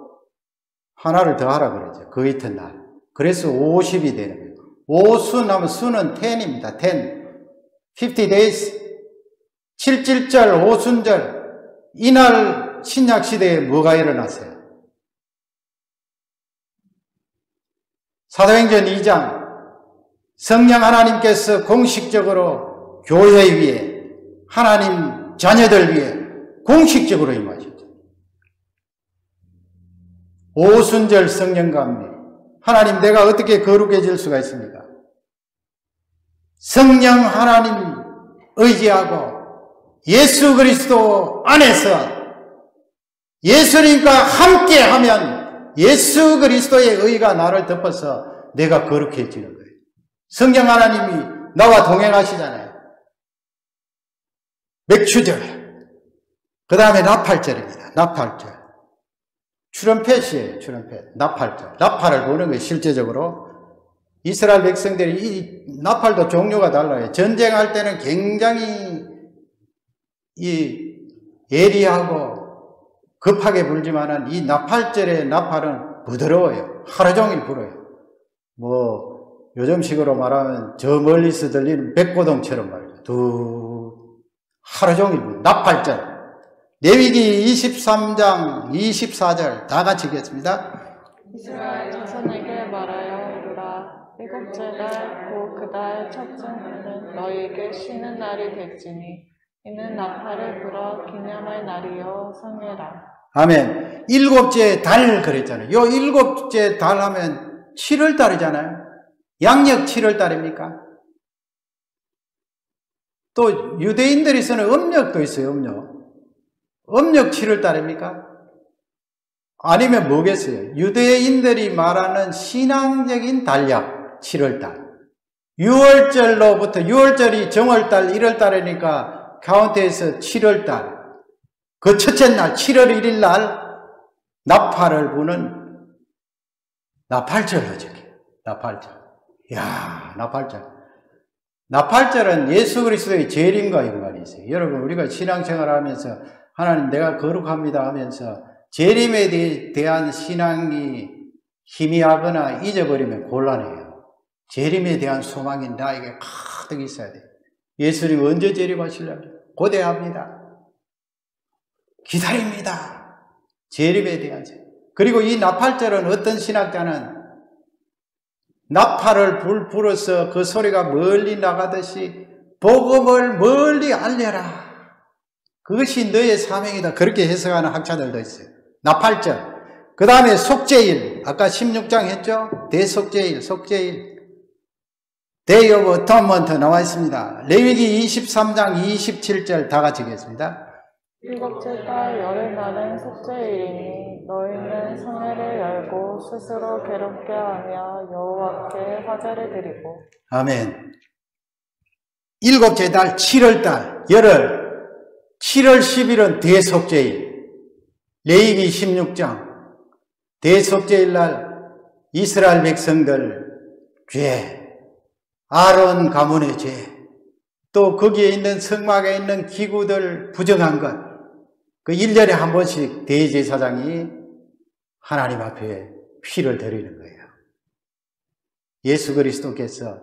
하나를 더 하라 그러죠. 그 이튿날. 그래서 50이 되는 거예요. 5순 하면 수는 10입니다. 10. 50 days. 77절, 오순절. 이날 신약시대에 뭐가 일어났어요? 사도행전 2장. 성령 하나님께서 공식적으로 교회 위에 하나님 자녀들 위에 공식적으로 임하셨죠. 오순절 성령 감리. 하나님, 내가 어떻게 거룩해질 수가 있습니까? 성령 하나님 의지하고 예수 그리스도 안에서 예수님과 함께하면 예수 그리스도의 의가 나를 덮어서 내가 거룩해지는 거예요. 성령 하나님이 나와 동행하시잖아요. 맥추절, 그 다음에 나팔절입니다. 나팔절. 트럼펫이에요. 트럼펫. 나팔절. 나팔을 보는 거예요. 실제적으로 이스라엘 백성들이 이 나팔도 종류가 달라요. 전쟁할 때는 굉장히 예리하고 급하게 불지만은 이 나팔절의 나팔은 부드러워요. 하루 종일 불어요. 요즘식으로 말하면 저 멀리서 들리는 백고동처럼 말이죠. 하루 종일 불어요. 나팔절. 레위기 23장 24절 다 같이 읽겠습니다. 이스라엘 자손에게 말하여 이르라. 일곱째 달 곧 그 달 첫째 날은 너희에게 쉬는 날이 될지니 이는 나팔을 불어 기념할 날이요 성회라. 아멘. 일곱째 달 그랬잖아요. 요 일곱째 달 하면 7월 달이잖아요. 양력 7월 달입니까? 또 유대인들이 쓰는 음력도 있어요. 음력 7월 달입니까? 아니면 뭐겠어요? 유대인들이 말하는 신앙적인 달력 7월 달. 6월절로부터 6월절이 정월달 1월달이니까 카운트에서 7월달. 그 첫째 날 7월 1일 날 나팔을 부는 나팔절로 저게. 나팔절. 이야, 나팔절. 나팔절은 예수 그리스도의 재림과 연관이 있어요. 여러분, 우리가 신앙생활을 하면서 하나님 내가 거룩합니다 하면서 재림에 대한 신앙이 희미하거나 잊어버리면 곤란해요. 재림에 대한 소망이 나에게 가득 있어야 돼요. 예수님 언제 재림하시려고? 고대합니다. 기다립니다. 재림에 대한 세. 그리고 이 나팔절은 어떤 신학자는 나팔을 불어서 그 소리가 멀리 나가듯이 복음을 멀리 알려라. 그것이 너의 사명이다. 그렇게 해석하는 학자들도 있어요. 나팔절. 그 다음에 속죄일. 아까 16장 했죠? 대속죄일, 속죄일. Day of Atonement 나와 있습니다. 레위기 23장 27절 다 같이 읽겠습니다. 일곱째 달 열흘날은 속죄일이니 너희는 성회를 열고 스스로 괴롭게 하며 여호와께 화제를 드리고. 아멘. 일곱째 달 7월달 열흘 7월 10일은 대속죄일. 레위기 16장 대속죄일 날 이스라엘 백성들 죄, 아론 가문의 죄, 또 거기에 있는 성막에 있는 기구들 부정한 것, 그 1년에 한 번씩 대제사장이 하나님 앞에 피를 드리는 거예요. 예수 그리스도께서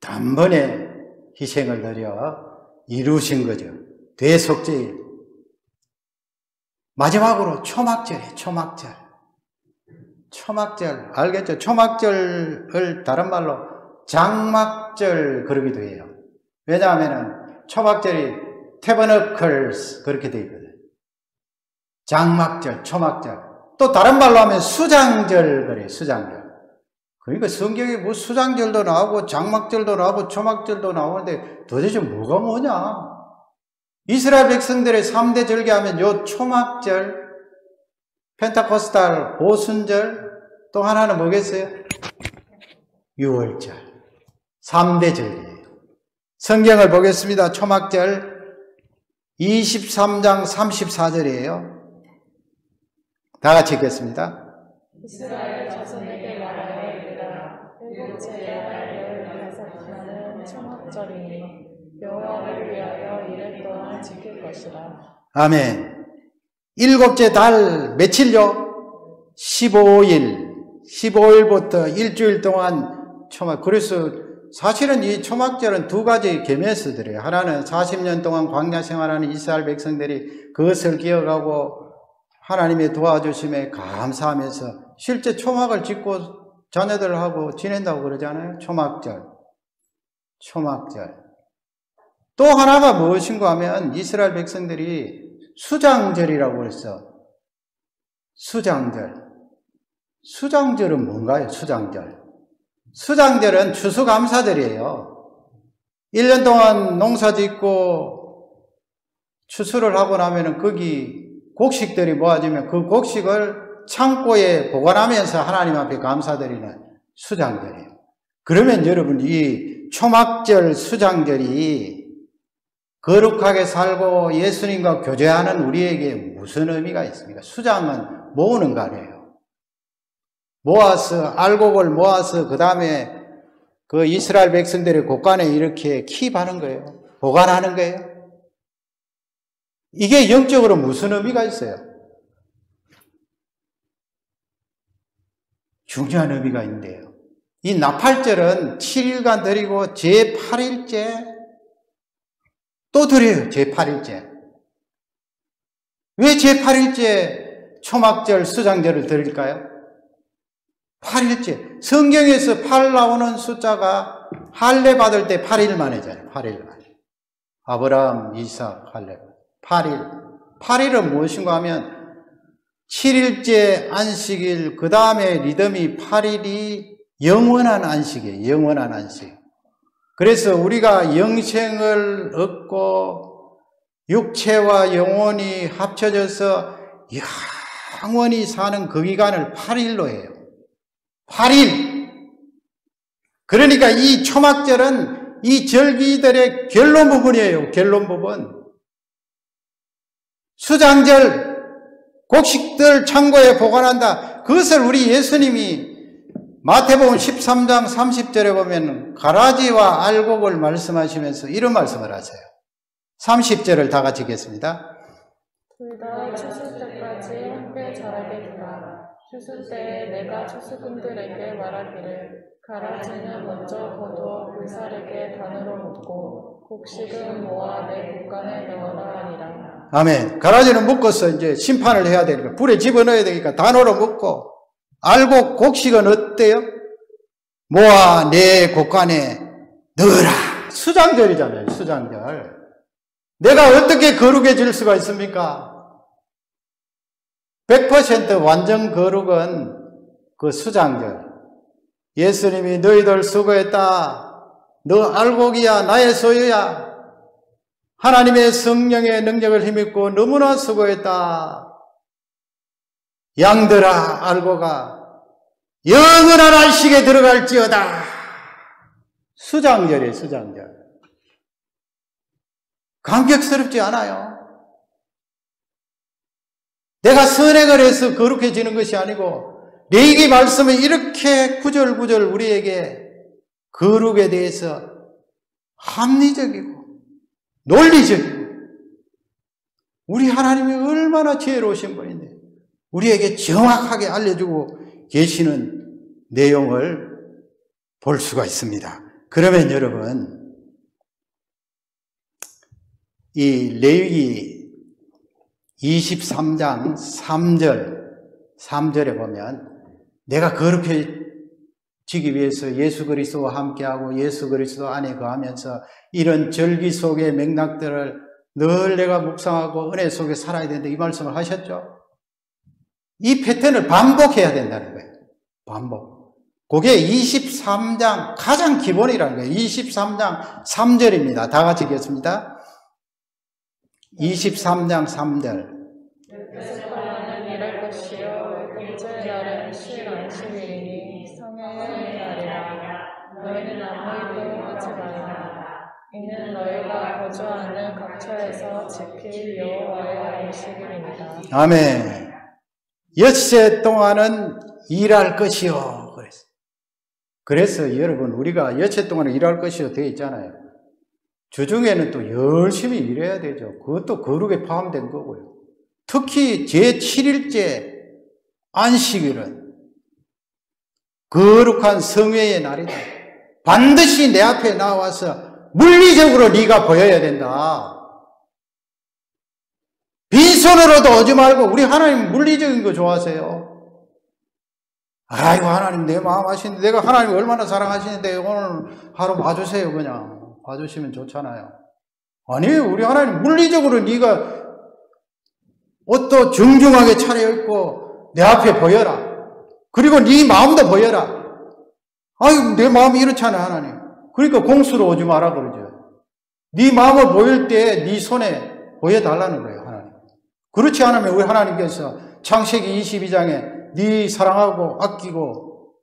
단번에 희생을 드려 이루신 거죠. 대속죄일. 마지막으로 초막절이에요. 초막절. 초막절 알겠죠? 초막절을 다른 말로 장막절 그러기도 해요. 왜냐하면 초막절이 태버너클스 그렇게 되어 있거든요. 장막절, 초막절. 또 다른 말로 하면 수장절 그래요. 수장절. 그러니까 성경에 뭐 수장절도 나오고 장막절도 나오고 초막절도 나오는데 도대체 뭐가 뭐냐? 이스라엘 백성들의 3대 절기하면 요 초막절, 펜타코스탈, 오순절, 또 하나는 뭐겠어요? 6월절. 3대 절기예요. 성경을 보겠습니다. 초막절 23장 34절이에요. 다 같이 읽겠습니다. 이스라엘 자손에게 말하여 이르라. 일곱째 달 15일은 초막절이니 여호와를 위하여 이를 동안 지킬 것이라. 아멘. 일곱째 달 며칠요? 15일부터 일주일 동안 초막. 그래서 사실은 이 초막절은 두 가지 계명에서 드려요. 하나는 40년 동안 광야 생활하는 이스라엘 백성들이 그것을 기억하고 하나님의 도와주심에 감사하면서 실제 초막을 짓고 자녀들하고 지낸다고 그러잖아요. 초막절. 초막절. 또 하나가 무엇인가 하면 이스라엘 백성들이 수장절이라고 했어. 수장절. 수장절은 뭔가요? 수장절. 수장절은 추수감사절이에요. 1년 동안 농사 짓고 추수를 하고 나면은 거기 곡식들이 모아지면 그 곡식을 창고에 보관하면서 하나님 앞에 감사드리는 수장절이에요. 그러면 여러분, 이 초막절 수장절이 거룩하게 살고 예수님과 교제하는 우리에게 무슨 의미가 있습니까? 수장은 모으는 거 아니에요. 모아서, 알곡을 모아서 그 다음에 그 이스라엘 백성들의 곳간에 이렇게 킵하는 거예요. 보관하는 거예요. 이게 영적으로 무슨 의미가 있어요? 중요한 의미가 있는데요. 이 나팔절은 7일간 드리고 제8일째 또 드려요. 제8일째. 왜 제8일째 초막절 수장절을 드릴까요? 8일째. 성경에서 8 나오는 숫자가 할례 받을 때 8일 만이잖아요. 8일 만. 아브라함, 이삭, 할례. 8일. 8일은 무엇인가 하면 7일째 안식일, 그 다음에 리듬이 8일이 영원한 안식이에요. 영원한 안식. 그래서 우리가 영생을 얻고 육체와 영혼이 합쳐져서 영원히 사는 그 기간을 8일로 해요. 8일. 그러니까 이 초막절은 이 절기들의 결론 부분이에요. 결론 부분. 수장절, 곡식들 창고에 보관한다. 그것을 우리 예수님이 마태복음 13장 30절에 보면 가라지와 알곡을 말씀하시면서 이런 말씀을 하세요. 30절을 다 같이 읽겠습니다. 둘 다 추수 때까지 함께 자라게 두라. 추수 때에 내가 추수꾼들에게 말하기를 가라지는 먼저 거두어 불살에게 단으로 묶고 곡식은 모아 내 곳간에 넣어라 하니라. 아멘. 가라지는 묶어서 이제 심판을 해야 되니까 불에 집어넣어야 되니까 단으로 묶고, 알곡 곡식은 어때요? 모아 내 곳간에 넣어라. 수장절이잖아요. 수장절. 내가 어떻게 거룩해질 수가 있습니까? 100% 완전 거룩은 그 수장절. 예수님이 너희들 수고했다. 너 알곡이야. 나의 소유야. 하나님의 성령의 능력을 힘입고 너무나 수고했다. 양들아, 알곡아, 영원한 안식에 들어갈지어다. 수장절이에요. 수장절. 감격스럽지 않아요? 내가 선행을 해서 거룩해지는 것이 아니고 레위기 말씀은 이렇게 구절구절 우리에게 거룩에 대해서 합리적이고 논리적이고, 우리 하나님이 얼마나 지혜로우신 분인데 우리에게 정확하게 알려주고 계시는 내용을 볼 수가 있습니다. 그러면 여러분, 이 레위기 23장 3절에 보면 내가 거룩해지기 위해서 예수 그리스도와 함께하고 예수 그리스도 안에 거하면서 이런 절기 속의 맥락들을 늘 내가 묵상하고 은혜 속에 살아야 된다, 이 말씀을 하셨죠. 이 패턴을 반복해야 된다는 거예요. 반복. 그게 23장 가장 기본이라는 거예요. 23장 3절입니다. 다 같이 읽겠습니다. 23장 3절. 는 이럴 것이요 둘째 날은 쉴 안식일이니 성회의 날이라. 너희는 아무 일도 하지 말라. 이는 너희가 거주하는 각처에서 지킬 여호와의 안식일입니다. 아멘. 엿새 동안은 일할 것이요. 그래서 여러분, 우리가 엿새 동안은 일할 것이요 되어 있잖아요. 주중에는 또 열심히 일해야 되죠. 그것도 거룩에 포함된 거고요. 특히 제7일째 안식일은 거룩한 성회의 날이다. 반드시 내 앞에 나와서 물리적으로 네가 보여야 된다. 빈손으로도 오지 말고, 우리 하나님 물리적인 거 좋아하세요. 아이고, 하나님 내 마음 아시는데, 내가 하나님을 얼마나 사랑하시는데 오늘 하루 봐주세요. 그냥 봐주시면 좋잖아요. 아니, 우리 하나님 물리적으로 네가 옷도 정중하게 차려입고 내 앞에 보여라. 그리고 네 마음도 보여라. 아이고, 내 마음이 이렇잖아, 하나님. 그러니까 공수로 오지 마라 그러죠. 네 마음을 보일 때 네 손에 보여달라는 거예요, 하나님. 그렇지 않으면 우리 하나님께서 창세기 22장에 네 사랑하고 아끼고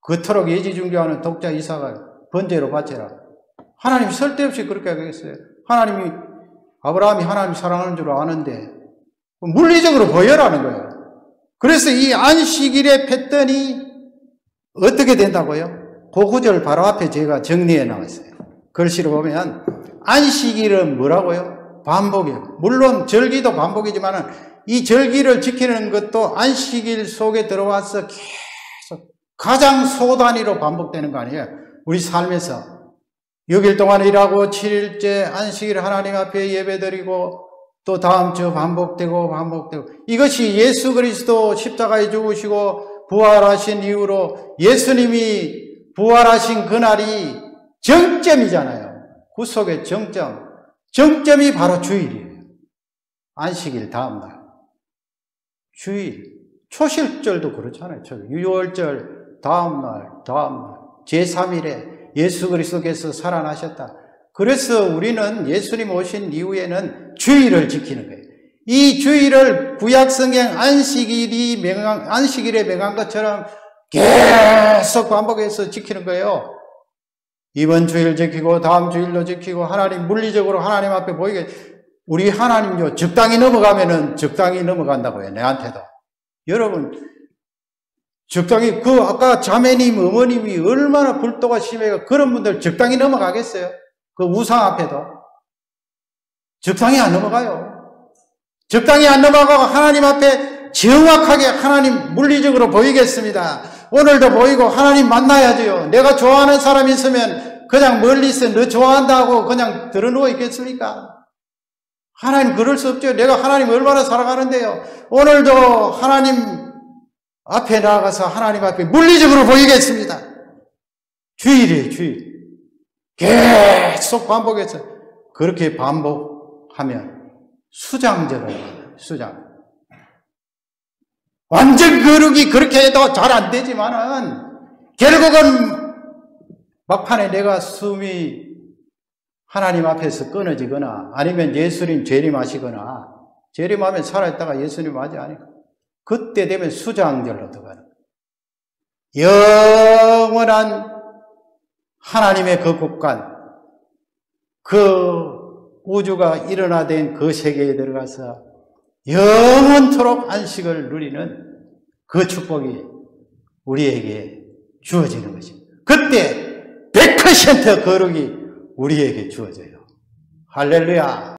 그토록 예지중교하는 독자 이삭을 번제로 바쳐라. 하나님 쓸데없이 그렇게 하겠어요. 하나님이 아브라함이 하나님 사랑하는 줄 아는데 물리적으로 보여라는 거예요. 그래서 이 안식일에 팼더니 어떻게 된다고요? 그 구절 바로 앞에 제가 정리해 나왔어요. 글씨로 보면 안식일은 뭐라고요? 반복이에요. 물론 절기도 반복이지만 이 절기를 지키는 것도 안식일 속에 들어와서 계속 가장 소단위로 반복되는 거 아니에요? 우리 삶에서 6일 동안 일하고 7일째 안식일 하나님 앞에 예배드리고 또 다음 주 반복되고 이것이 예수 그리스도 십자가에 죽으시고 부활하신 이후로 예수님이 부활하신 그날이 정점이잖아요. 구속의 정점이 바로 주일이에요. 안식일 다음날 주일, 초실절도 그렇잖아요. 유월절 다음날 제3일에 예수 그리스도께서 살아나셨다. 그래서 우리는 예수님 오신 이후에는 주일을 지키는 거예요. 이 주일을 구약성경 안식일에 명한 것처럼 계속 반복해서 지키는 거예요. 이번 주일 지키고 다음 주일도 지키고 하나님 물리적으로 하나님 앞에 보이게 우리 하나님요 적당히 넘어가면은 적당히 넘어간다고요. 내한테도. 여러분 적당히 아까 자매님 어머님이 얼마나 불도가 심해가 그런 분들 적당히 넘어가겠어요? 그 우상 앞에도 적당히 안 넘어가요. 적당히 안 넘어가고 하나님 앞에 정확하게 하나님 물리적으로 보이겠습니다. 오늘도 보이고 하나님 만나야죠. 내가 좋아하는 사람이 있으면 그냥 멀리서 너 좋아한다고 그냥 들어누워 있겠습니까? 하나님 그럴 수 없죠. 내가 하나님 얼마나 사랑하는데요. 오늘도 하나님 앞에 나아가서 하나님 앞에 물리적으로 보이겠습니다. 주일이에요, 주일. 계속 반복해서 그렇게 반복하면 수장절을 수장. 완전 거룩이 그렇게 해도 잘 안 되지만은 결국은 막판에 내가 숨이 하나님 앞에서 끊어지거나 아니면 예수님 재림하시거나 재림하면 살아있다가 예수님 맞이 아니까 그때 되면 수장절로 들어가는 거예요. 영원한 하나님의 그 곳간 그 우주가 일어나된 그 세계에 들어가서 영원토록 안식을 누리는 그 축복이 우리에게 주어지는 것입니다. 그때 100% 거룩이 우리에게 주어져요. 할렐루야.